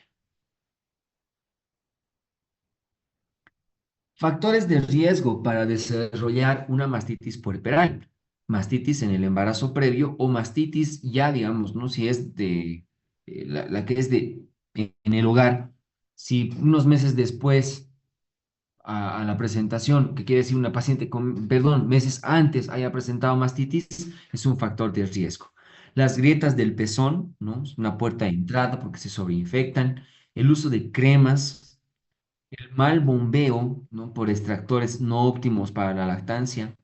S1: Factores de riesgo para desarrollar una mastitis puerperal: mastitis en el embarazo previo o mastitis ya, digamos, ¿no? Si es la que es en el hogar, si unos meses después a la presentación, que quiere decir una paciente con, perdón, meses antes haya presentado mastitis, es un factor de riesgo. Las grietas del pezón, ¿no? Es una puerta de entrada porque se sobreinfectan. El uso de cremas, el mal bombeo, ¿no? Por extractores no óptimos para la lactancia,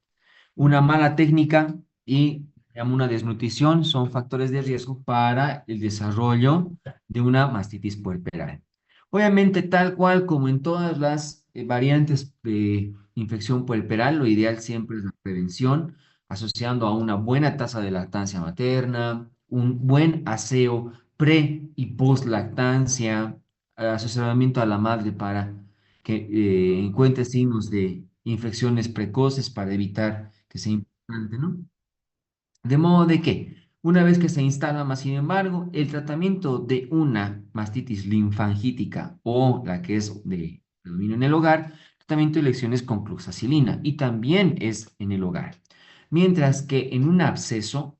S1: una mala técnica y digamos, una desnutrición son factores de riesgo para el desarrollo de una mastitis puerperal. Obviamente, tal cual como en todas las variantes de infección puerperal, lo ideal siempre es la prevención, asociando a una buena tasa de lactancia materna, un buen aseo pre y post lactancia, asesoramiento a la madre para que encuentre signos de infecciones precoces para evitar que sea importante, ¿no? De modo de que, una vez que se instala, más sin embargo, el tratamiento de una mastitis linfangítica o la que es de predominio en el hogar, tratamiento de elección es con cloxacilina y también es en el hogar. Mientras que en un absceso,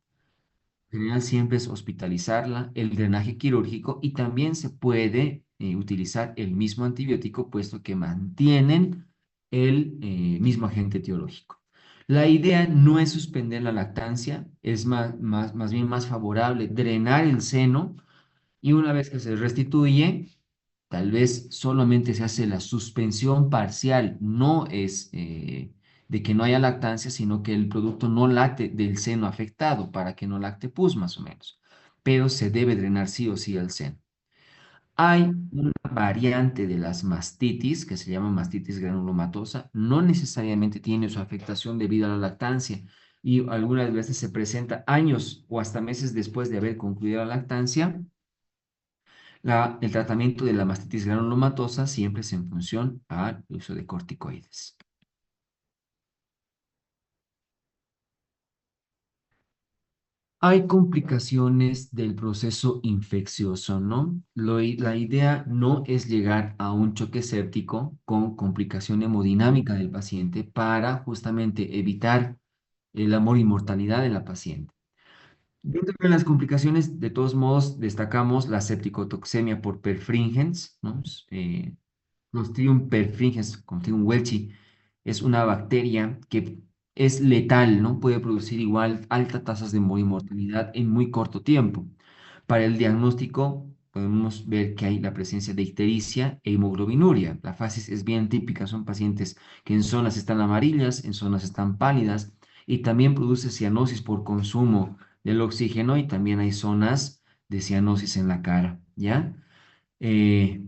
S1: general siempre es hospitalizarla, el drenaje quirúrgico y también se puede utilizar el mismo antibiótico puesto que mantienen el mismo agente etiológico. La idea no es suspender la lactancia, es más bien más favorable drenar el seno y una vez que se restituye, tal vez solamente se hace la suspensión parcial, no es de que no haya lactancia, sino que el producto no lacte del seno afectado para que no lacte pus más o menos, pero se debe drenar sí o sí el seno. Hay una variante de las mastitis que se llama mastitis granulomatosa, no necesariamente tiene su afectación debido a la lactancia y algunas veces se presenta años o hasta meses después de haber concluido la lactancia. El tratamiento de la mastitis granulomatosa siempre es en función al uso de corticoides. Hay complicaciones del proceso infeccioso, ¿no? La idea no es llegar a un choque séptico con complicación hemodinámica del paciente para justamente evitar la mortalidad de la paciente. Dentro de las complicaciones, de todos modos, destacamos la septicotoxemia por perfringens, ¿no? Clostridium perfringens, Clostridium welchi, es una bacteria que es letal, ¿no? Puede producir igual altas tasas de mortalidad en muy corto tiempo. Para el diagnóstico podemos ver que hay la presencia de ictericia e hemoglobinuria. La fases es bien típica, son pacientes que en zonas están amarillas, en zonas están pálidas y también produce cianosis por consumo del oxígeno y también hay zonas de cianosis en la cara, ¿ya? Eh,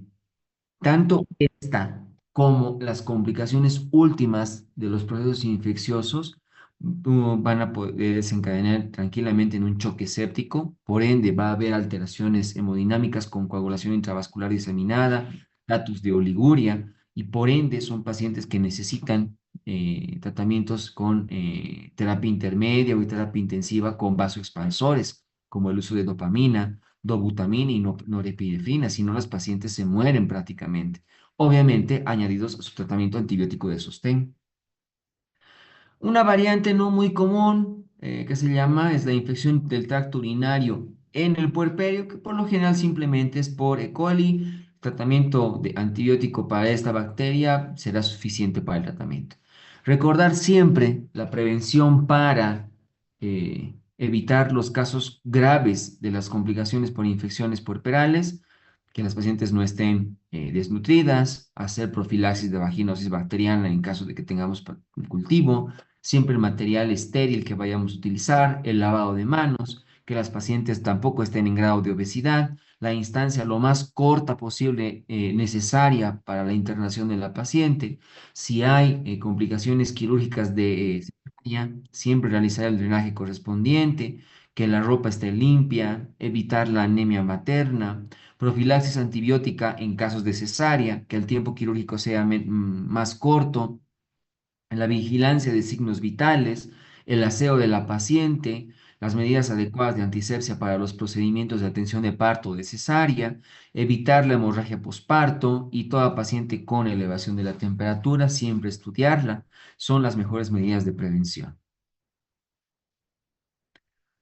S1: Tanto esta como las complicaciones últimas de los procesos infecciosos van a poder desencadenar tranquilamente en un choque séptico, por ende va a haber alteraciones hemodinámicas con coagulación intravascular diseminada, datos de oliguria, y por ende son pacientes que necesitan tratamientos con terapia intermedia o terapia intensiva con vasoexpansores, como el uso de dopamina, dobutamina y norepinefrina, si no los pacientes se mueren prácticamente. Obviamente, añadidos a su tratamiento antibiótico de sostén. Una variante no muy común que se llama es la infección del tracto urinario en el puerperio, que por lo general simplemente es por E. coli. Tratamiento de antibiótico para esta bacteria será suficiente para el tratamiento. Recordar siempre la prevención para evitar los casos graves de las complicaciones por infecciones puerperales, que las pacientes no estén desnutridas, hacer profilaxis de vaginosis bacteriana en caso de que tengamos un cultivo, siempre el material estéril que vayamos a utilizar, el lavado de manos, que las pacientes tampoco estén en grado de obesidad, la instancia lo más corta posible necesaria para la internación de la paciente. Si hay complicaciones quirúrgicas de cesárea, siempre realizar el drenaje correspondiente, que la ropa esté limpia, evitar la anemia materna, profilaxis antibiótica en casos de cesárea, que el tiempo quirúrgico sea más corto, en la vigilancia de signos vitales, el aseo de la paciente, las medidas adecuadas de antisepsia para los procedimientos de atención de parto o de cesárea, evitar la hemorragia posparto y toda paciente con elevación de la temperatura, siempre estudiarla, son las mejores medidas de prevención.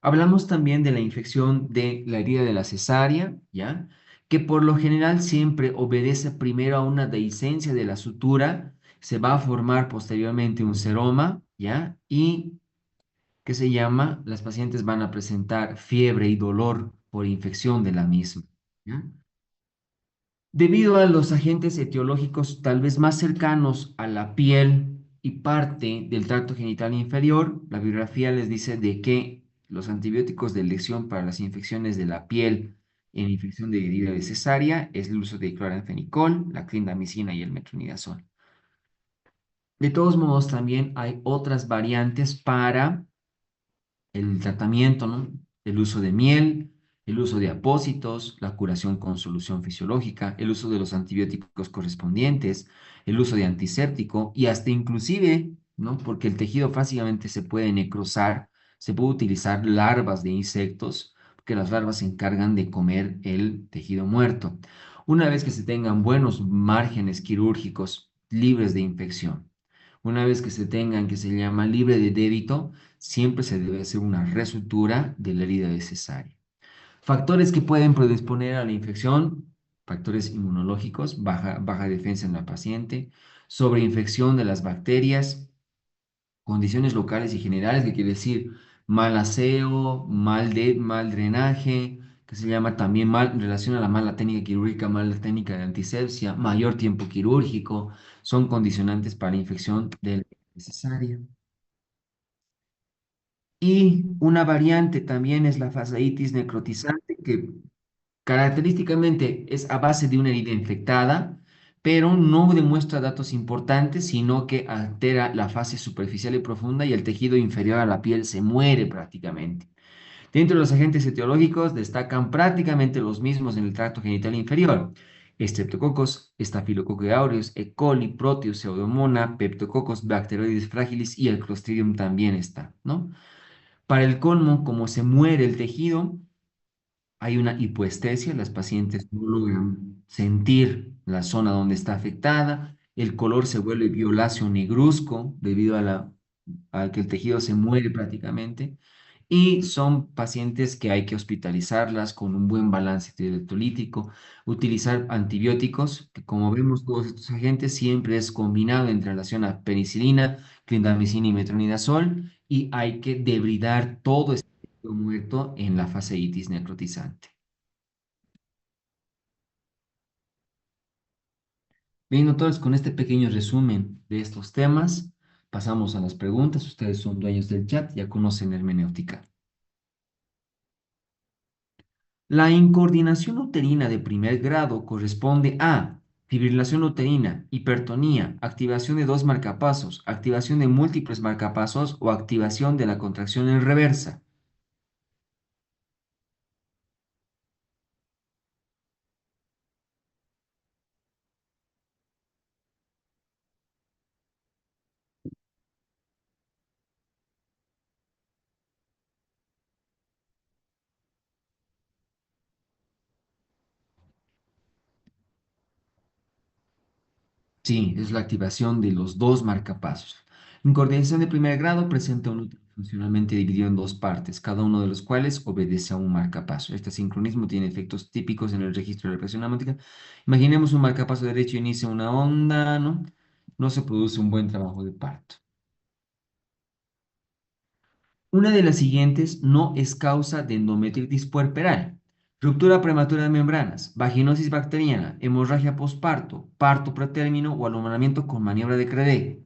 S1: Hablamos también de la infección de la herida de la cesárea, ¿ya? Que por lo general siempre obedece primero a una dehiscencia de la sutura, se va a formar posteriormente un seroma, ¿ya? Y que se llama, las pacientes van a presentar fiebre y dolor por infección de la misma, ¿ya? Debido a los agentes etiológicos tal vez más cercanos a la piel y parte del tracto genital inferior, la bibliografía les dice de que los antibióticos de elección para las infecciones de la piel en infección de herida de cesárea es el uso de cloranfenicol, la clindamicina y el metronidazol. De todos modos, también hay otras variantes para el tratamiento, ¿no? El uso de miel, el uso de apósitos, la curación con solución fisiológica, el uso de los antibióticos correspondientes, el uso de antiséptico y hasta inclusive, ¿no? Porque el tejido fácilmente se puede necrosar, se puede utilizar larvas de insectos, porque las larvas se encargan de comer el tejido muerto. Una vez que se tengan buenos márgenes quirúrgicos libres de infección, una vez que se tengan que se llama libre de débito, siempre se debe hacer una resutura de la herida de cesárea. Factores que pueden predisponer a la infección, factores inmunológicos, baja defensa en la paciente, sobreinfección de las bacterias, condiciones locales y generales, que quiere decir mal aseo, mal drenaje, que se llama también mal, en relación a la mala técnica quirúrgica, mala técnica de antisepsia, mayor tiempo quirúrgico, son condicionantes para la infección de la cesárea. Y una variante también es la fasciitis necrotizante, que característicamente es a base de una herida infectada, pero no demuestra datos importantes, sino que altera la fase superficial y profunda y el tejido inferior a la piel se muere prácticamente. Dentro de los agentes etiológicos destacan prácticamente los mismos en el tracto genital inferior. Streptococcus, Staphylococcus aureus, E. coli, Proteus, Pseudomonas, Peptococcus, Bacteroides fragilis y el Clostridium también está, ¿no? Para el colmo, como se muere el tejido, hay una hipoestesia, las pacientes no logran sentir la zona donde está afectada, el color se vuelve violáceo negruzco debido a que el tejido se muere prácticamente, y son pacientes que hay que hospitalizarlas con un buen balance electrolítico, utilizar antibióticos, que como vemos todos estos agentes siempre es combinado en relación a penicilina, clindamicina y metronidazol, y hay que debridar todo este tejido muerto en la fasciitis necrotizante. Bien, doctores, con este pequeño resumen de estos temas, pasamos a las preguntas. Ustedes son dueños del chat, ya conocen hermenéutica. La incoordinación uterina de primer grado corresponde a fibrilación uterina, hipertonía, activación de dos marcapasos, activación de múltiples marcapasos o activación de la contracción en reversa. Sí, es la activación de los dos marcapasos. En coordinación de primer grado presenta un útero funcionalmente dividido en dos partes, cada uno de los cuales obedece a un marcapaso. Este sincronismo tiene efectos típicos en el registro de la presión amniótica. Imaginemos un marcapaso derecho inicia una onda, ¿no? No se produce un buen trabajo de parto. Una de las siguientes no es causa de endometritis puerperal. Ruptura prematura de membranas, vaginosis bacteriana, hemorragia posparto, parto pretérmino o alumbramiento con maniobra de Credé.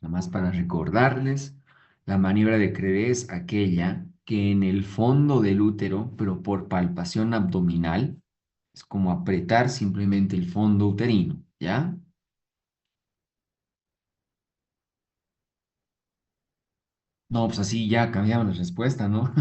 S1: Nada más para recordarles, la maniobra de Credé es aquella que en el fondo del útero, pero por palpación abdominal, es como apretar simplemente el fondo uterino, ¿ya? No, pues así ya cambiamos la respuesta, ¿no?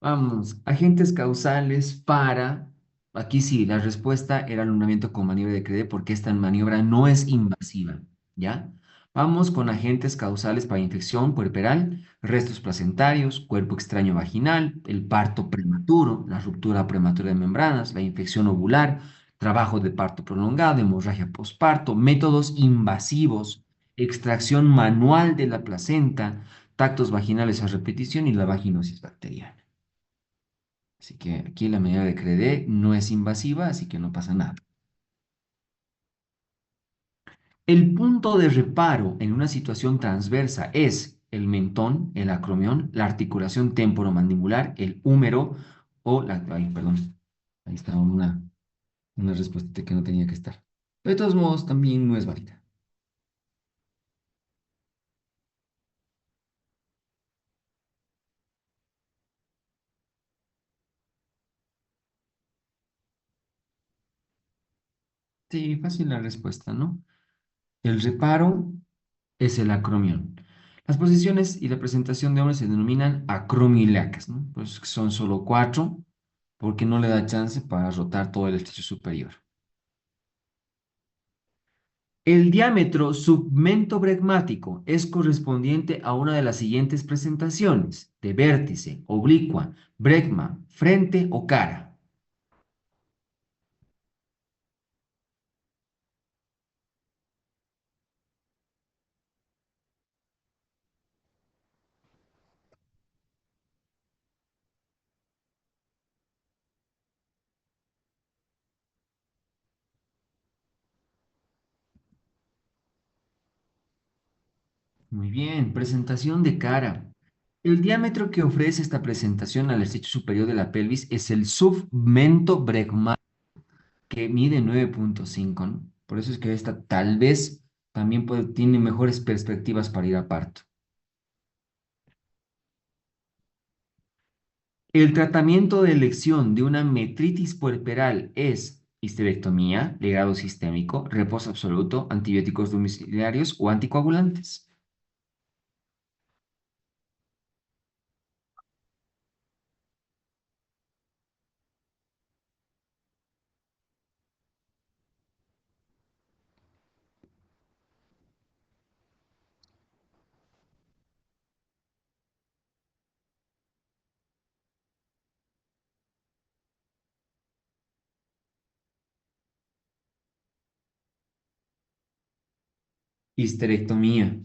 S1: Vamos, agentes causales para, aquí sí, la respuesta era alumbramiento con maniobra de Credé porque esta maniobra no es invasiva, ¿ya? Vamos con agentes causales para infección puerperal, restos placentarios, cuerpo extraño vaginal, el parto prematuro, la ruptura prematura de membranas, la infección ovular, trabajo de parto prolongado, hemorragia posparto, métodos invasivos, extracción manual de la placenta, tactos vaginales a repetición y la vaginosis bacteriana. Así que aquí la medida de Credé no es invasiva, así que no pasa nada. El punto de reparo en una situación transversa es el mentón, el acromión, la articulación temporomandibular, el húmero o la... Ay, perdón. Ahí está una respuesta que no tenía que estar. De todos modos, también no es válida. Sí, fácil la respuesta, ¿no? El reparo es el acromión. Las posiciones y la presentación de hombres se denominan acromileacas, ¿no? Pues son solo cuatro, porque no le da chance para rotar todo el estrecho superior. El diámetro submentobregmático es correspondiente a una de las siguientes presentaciones, de vértice, oblicua, bregma, frente o cara. Muy bien, presentación de cara. El diámetro que ofrece esta presentación al estrecho superior de la pelvis es el submentobregmático, que mide 9,5, ¿no? Por eso es que esta tal vez también tiene mejores perspectivas para ir a parto. El tratamiento de elección de una metritis puerperal es histerectomía, legado sistémico, reposo absoluto, antibióticos domiciliarios o anticoagulantes. Histerectomía.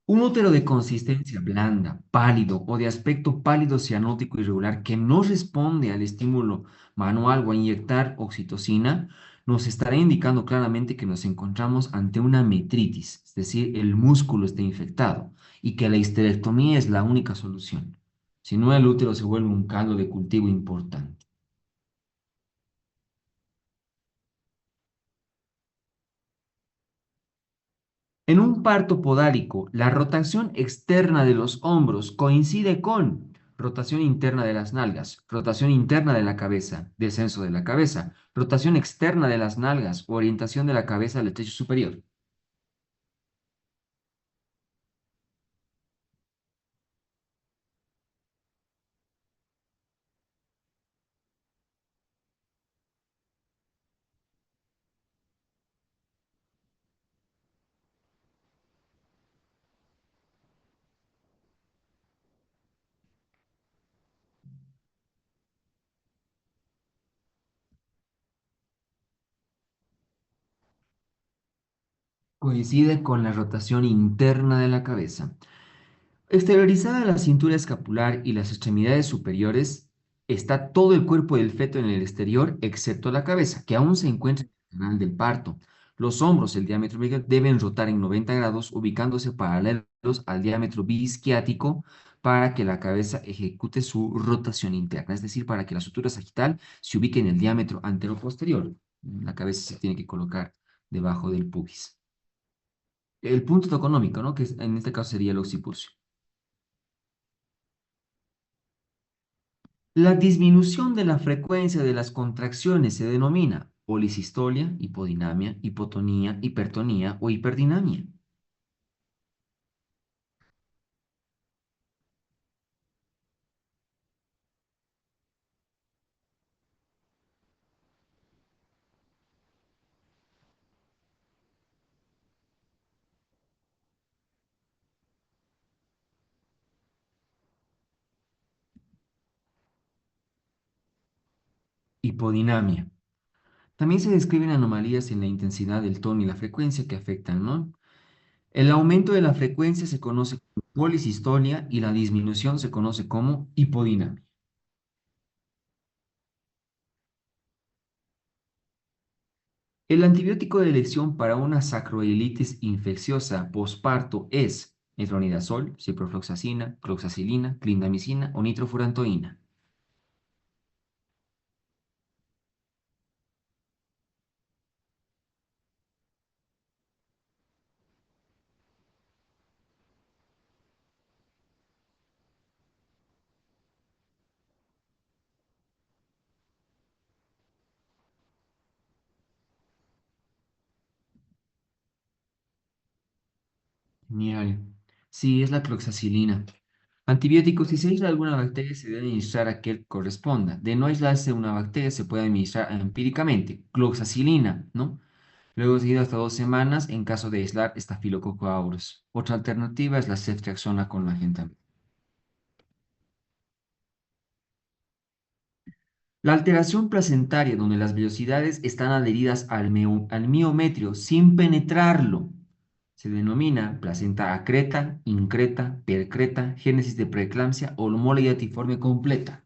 S1: Un útero de consistencia blanda, pálido o de aspecto pálido cianótico irregular que no responde al estímulo manual o a inyectar oxitocina, nos estará indicando claramente que nos encontramos ante una metritis, es decir, el músculo está infectado y que la histerectomía es la única solución. Si no, el útero se vuelve un caldo de cultivo importante. En un parto podálico, la rotación externa de los hombros coincide con rotación interna de las nalgas, rotación interna de la cabeza, descenso de la cabeza, rotación externa de las nalgas, orientación de la cabeza al techo superior. Coincide con la rotación interna de la cabeza. Exteriorizada la cintura escapular y las extremidades superiores, está todo el cuerpo del feto en el exterior, excepto la cabeza, que aún se encuentra en el canal del parto. Los hombros, el diámetro umbilical, deben rotar en 90 grados, ubicándose paralelos al diámetro biisquiático para que la cabeza ejecute su rotación interna, es decir, para que la sutura sagital se ubique en el diámetro antero-posterior. La cabeza se tiene que colocar debajo del pubis. El punto económico, ¿no? En este caso sería el occipucio. La disminución de la frecuencia de las contracciones se denomina polisistolia, hipodinamia, hipotonía, hipertonía o hiperdinamia. Hipodinamia. También se describen anomalías en la intensidad del tono y la frecuencia que afectan, ¿no? El aumento de la frecuencia se conoce como polisistolia y la disminución se conoce como hipodinamia. El antibiótico de elección para una sacroileitis infecciosa posparto es metronidazol, ciprofloxacina, cloxacilina, clindamicina o nitrofurantoína. Genial. Sí, es la cloxacilina. Antibióticos, si se aísla alguna bacteria, se debe administrar a que corresponda. De no aislarse una bacteria, se puede administrar empíricamente. Cloxacilina, ¿no? Luego seguido hasta 2 semanas en caso de aislar Staphylococcus aureus. Otra alternativa es la ceftriaxona con la gentamicina. La alteración placentaria, donde las vellosidades están adheridas al miometrio sin penetrarlo, se denomina placenta acreta, increta, percreta, génesis de preeclampsia o homologiatiforme completa.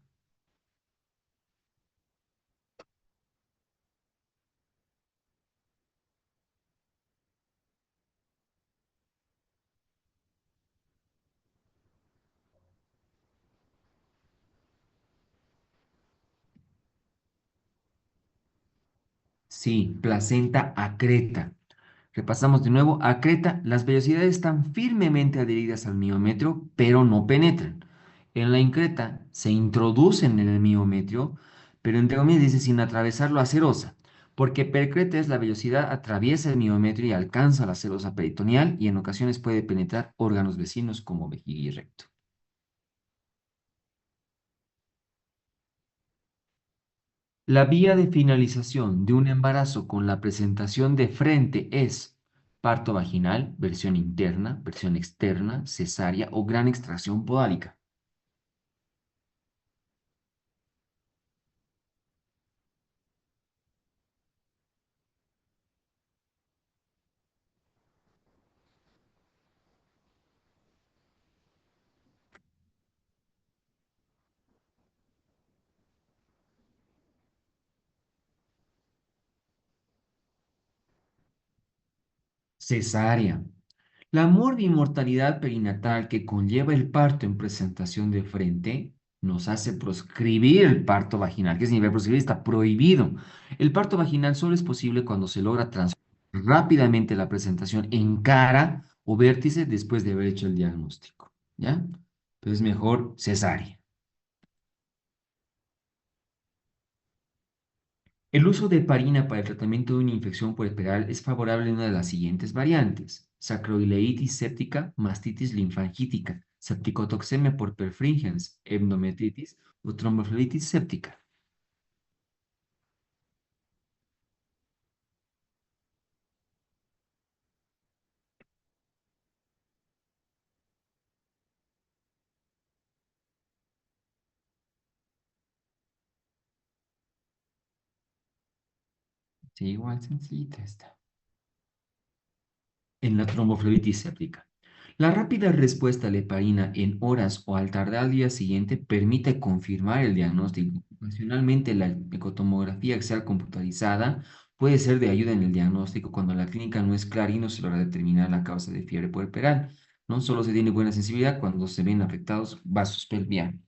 S1: Sí, placenta acreta. Repasamos de nuevo. Acreta, las vellosidades están firmemente adheridas al miometrio, pero no penetran. En la increta se introducen en el miometrio, pero entre comillas dice sin atravesar la serosa, porque percreta es la vellosidad atraviesa el miometrio y alcanza la serosa peritoneal y en ocasiones puede penetrar órganos vecinos como vejiga y recto. La vía de finalización de un embarazo con la presentación de frente es parto vaginal, versión interna, versión externa, cesárea o gran extracción podálica. Cesárea. La morbimortalidad perinatal que conlleva el parto en presentación de frente nos hace proscribir el parto vaginal. ¿Qué significa proscribir? Está prohibido. El parto vaginal solo es posible cuando se logra transformar rápidamente la presentación en cara o vértice después de haber hecho el diagnóstico. ¿Ya? Entonces mejor cesárea. El uso de heparina para el tratamiento de una infección puerperal es favorable en una de las siguientes variantes: sacroileitis séptica, mastitis linfangítica, septicotoxemia por perfringens, endometritis o tromboflebitis séptica. Sí, igual sencillita esta. En la tromboflebitis séptica. La rápida respuesta a la heparina en horas o al tardar al día siguiente permite confirmar el diagnóstico. Ocasionalmente, la ecotomografía axial computarizada puede ser de ayuda en el diagnóstico cuando la clínica no es clara y no se logra determinar la causa de fiebre puerperal. No solo se tiene buena sensibilidad cuando se ven afectados vasos pelvianos.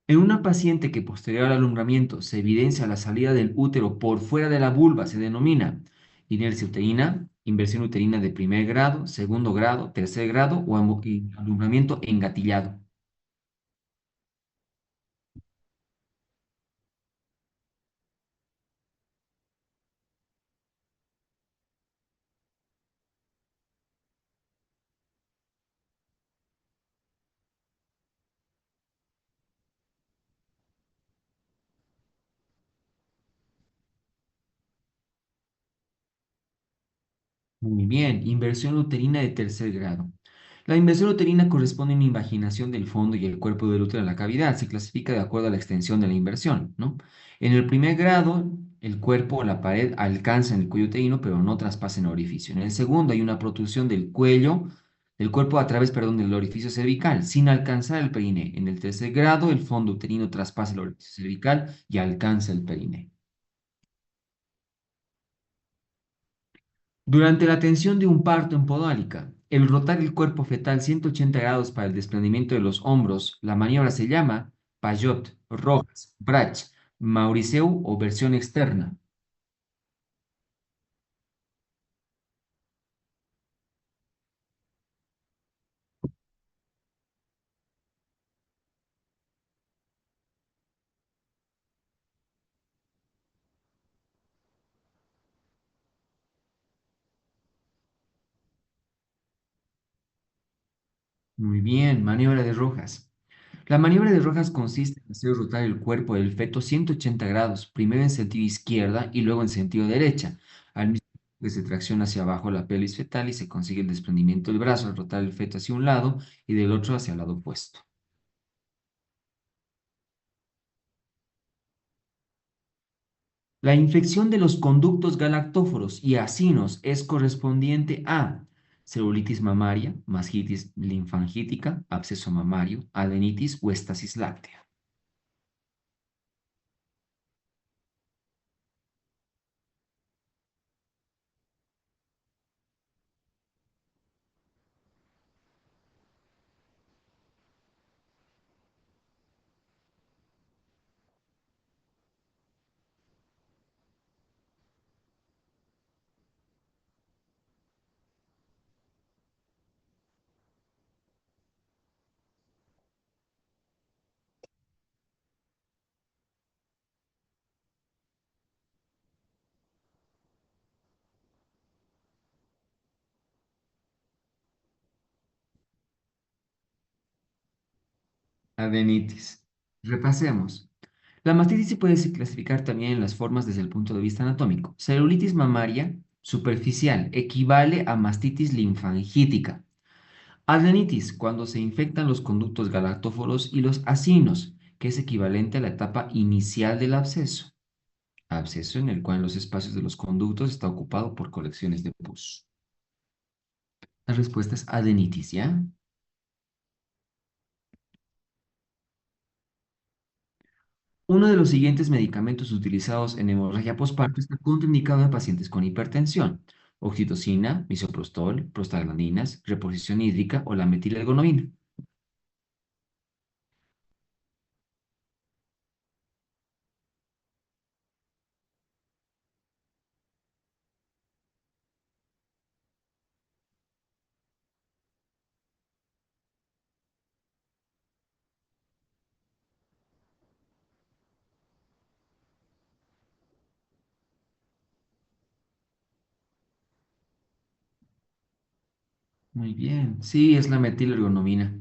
S1: En una paciente que posterior al alumbramiento se evidencia la salida del útero por fuera de la vulva, se denomina inercia uterina, inversión uterina de primer grado, segundo grado, tercer grado o y alumbramiento engatillado. Muy bien, inversión uterina de tercer grado. La inversión uterina corresponde a una invaginación del fondo y el cuerpo del útero en la cavidad. Se clasifica de acuerdo a la extensión de la inversión, ¿no? En el primer grado, el cuerpo o la pared alcanzan el cuello uterino, pero no traspasan el orificio. En el segundo, hay una protrusión del cuello, del cuerpo a través, perdón, del orificio cervical, sin alcanzar el periné. En el tercer grado, el fondo uterino traspasa el orificio cervical y alcanza el periné. Durante la tensión de un parto en podálica, el rotar el cuerpo fetal 180 grados para el desprendimiento de los hombros, la maniobra se llama Payot, Rojas, Brach, Mauriceu o versión externa. Muy bien, maniobra de Rojas. La maniobra de Rojas consiste en hacer rotar el cuerpo del feto 180 grados, primero en sentido izquierda y luego en sentido derecha. Al mismo tiempo que se tracciona hacia abajo la pelvis fetal y se consigue el desprendimiento del brazo al rotar el feto hacia un lado y del otro hacia el lado opuesto. La infección de los conductos galactóforos y acinos es correspondiente a celulitis mamaria, masquitis linfangítica, absceso mamario, adenitis o estasis láctea. Adenitis. Repasemos. La mastitis se puede clasificar también en las formas desde el punto de vista anatómico. Celulitis mamaria superficial equivale a mastitis linfangítica. Adenitis, cuando se infectan los conductos galactóforos y los acinos, que es equivalente a la etapa inicial del absceso. Absceso en el cual los espacios de los conductos está ocupado por colecciones de pus. La respuesta es adenitis, ¿ya? Uno de los siguientes medicamentos utilizados en hemorragia postparto está contraindicado en pacientes con hipertensión: oxitocina, misoprostol, prostaglandinas, reposición hídrica o la metilergonomina. Muy bien, sí, es la metilergonomina.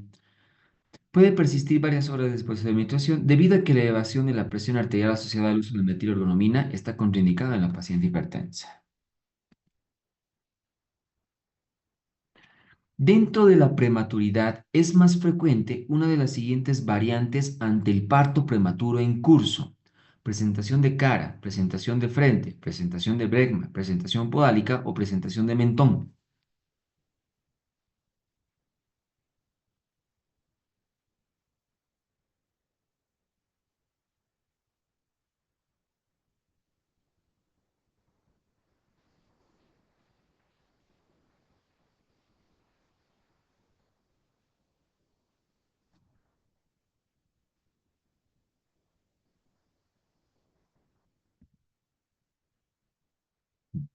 S1: Puede persistir varias horas después de la administración debido a que la elevación de la presión arterial asociada al uso de metilorgonomina está contraindicada en la paciente hipertensa. Dentro de la prematuridad es más frecuente una de las siguientes variantes ante el parto prematuro en curso: presentación de cara, presentación de frente, presentación de bregma, presentación podálica o presentación de mentón.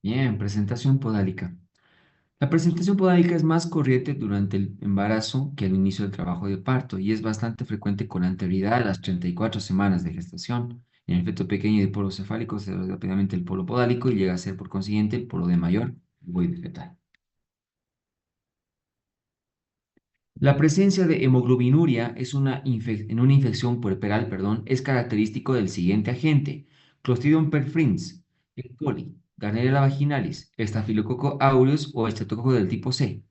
S1: Bien, presentación podálica. La presentación podálica es más corriente durante el embarazo que al inicio del trabajo de parto y es bastante frecuente con anterioridad a las 34 semanas de gestación. En el feto pequeño y de polo cefálico se da rápidamente el polo podálico y llega a ser por consiguiente el polo de mayor ovoide fetal. La presencia de hemoglobinuria en una infección puerperal, perdón, es característico del siguiente agente: Clostridium perfringens, E. coli, Gardnerella vaginalis, Staphylococcus aureus o estreptococo del tipo C.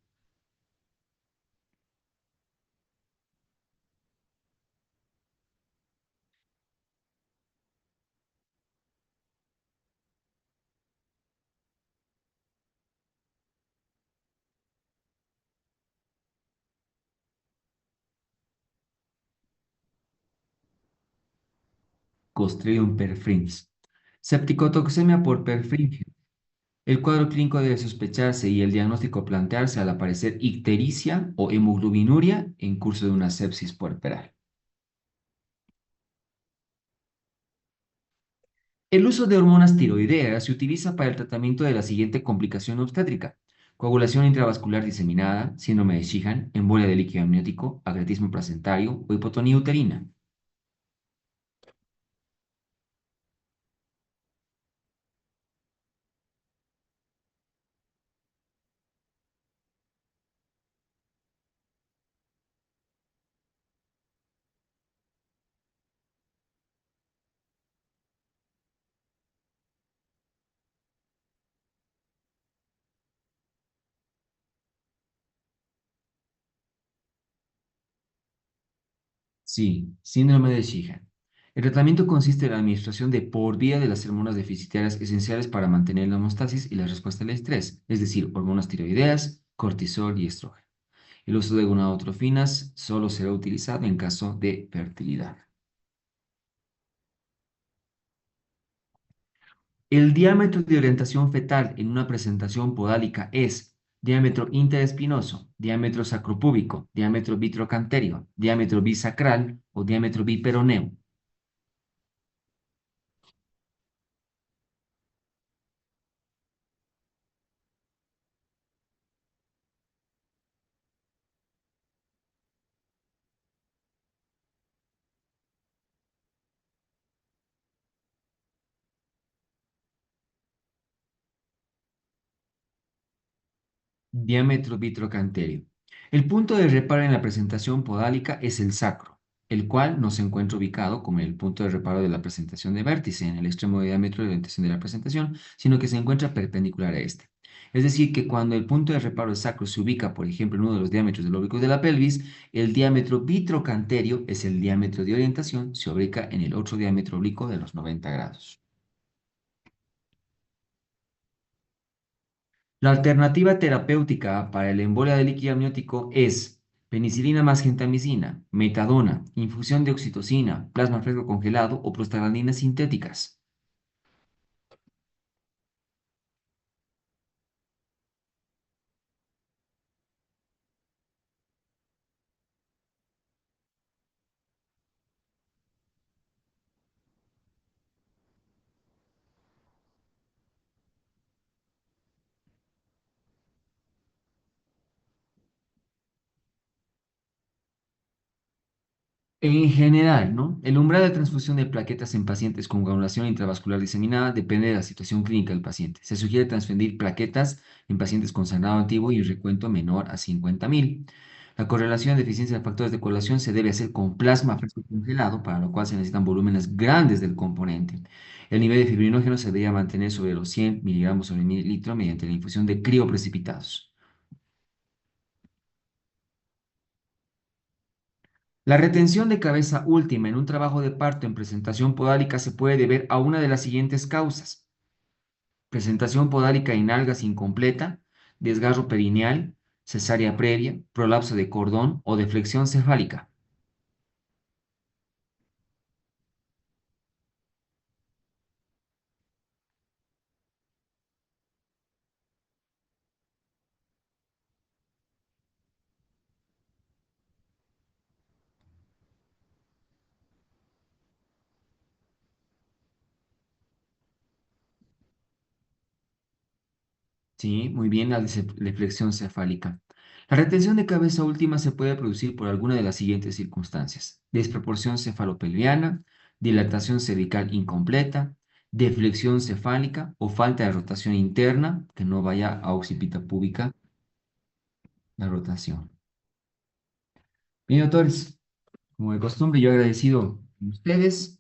S1: Clostridium perfringens. Septicotoxemia por perfringen. El cuadro clínico debe sospecharse y el diagnóstico plantearse al aparecer ictericia o hemoglobinuria en curso de una sepsis puerperal. El uso de hormonas tiroideas se utiliza para el tratamiento de la siguiente complicación obstétrica: coagulación intravascular diseminada, síndrome de Sheehan, embolia de líquido amniótico, agretismo placentario o hipotonía uterina. Sí, síndrome de Sheehan. El tratamiento consiste en la administración de por vía de las hormonas deficitarias esenciales para mantener la homeostasis y la respuesta al estrés, es decir, hormonas tiroideas, cortisol y estrógeno. El uso de gonadotrofinas solo será utilizado en caso de fertilidad. El diámetro de orientación fetal en una presentación podálica es diámetro interespinoso, diámetro sacropúbico, diámetro vitrocanterio, diámetro bisacral o diámetro biperoneo. Diámetro vitrocanterio. El punto de reparo en la presentación podálica es el sacro, el cual no se encuentra ubicado como el punto de reparo de la presentación de vértice en el extremo de diámetro de orientación de la presentación, sino que se encuentra perpendicular a este. Es decir, que cuando el punto de reparo del sacro se ubica, por ejemplo, en uno de los diámetros del órbito de la pelvis, el diámetro vitrocanterio es el diámetro de orientación, se ubica en el otro diámetro oblicuo de los 90 grados. La alternativa terapéutica para el embolia de líquido amniótico es Penicilina más gentamicina, metadona, infusión de oxitocina, plasma fresco congelado o prostaglandinas sintéticas. En general, ¿no? El umbral de transfusión de plaquetas en pacientes con coagulación intravascular diseminada depende de la situación clínica del paciente. Se sugiere transfundir plaquetas en pacientes con sangrado antiguo y un recuento menor a 50.000. La correlación de deficiencia de factores de coagulación se debe hacer con plasma fresco congelado, para lo cual se necesitan volúmenes grandes del componente. El nivel de fibrinógeno se debería mantener sobre los 100 miligramos sobre mililitro mediante la infusión de crioprecipitados. La retención de cabeza última en un trabajo de parto en presentación podálica se puede deber a una de las siguientes causas: presentación podálica en algas incompleta, desgarro perineal, cesárea previa, prolapso de cordón o deflexión cefálica. Sí, muy bien, la deflexión cefálica. La retención de cabeza última se puede producir por alguna de las siguientes circunstancias: desproporción cefalopelviana, dilatación cervical incompleta, deflexión cefálica o falta de rotación interna, que no vaya a occipita púbica la rotación. Bien, doctores, como de costumbre, yo agradecido a ustedes.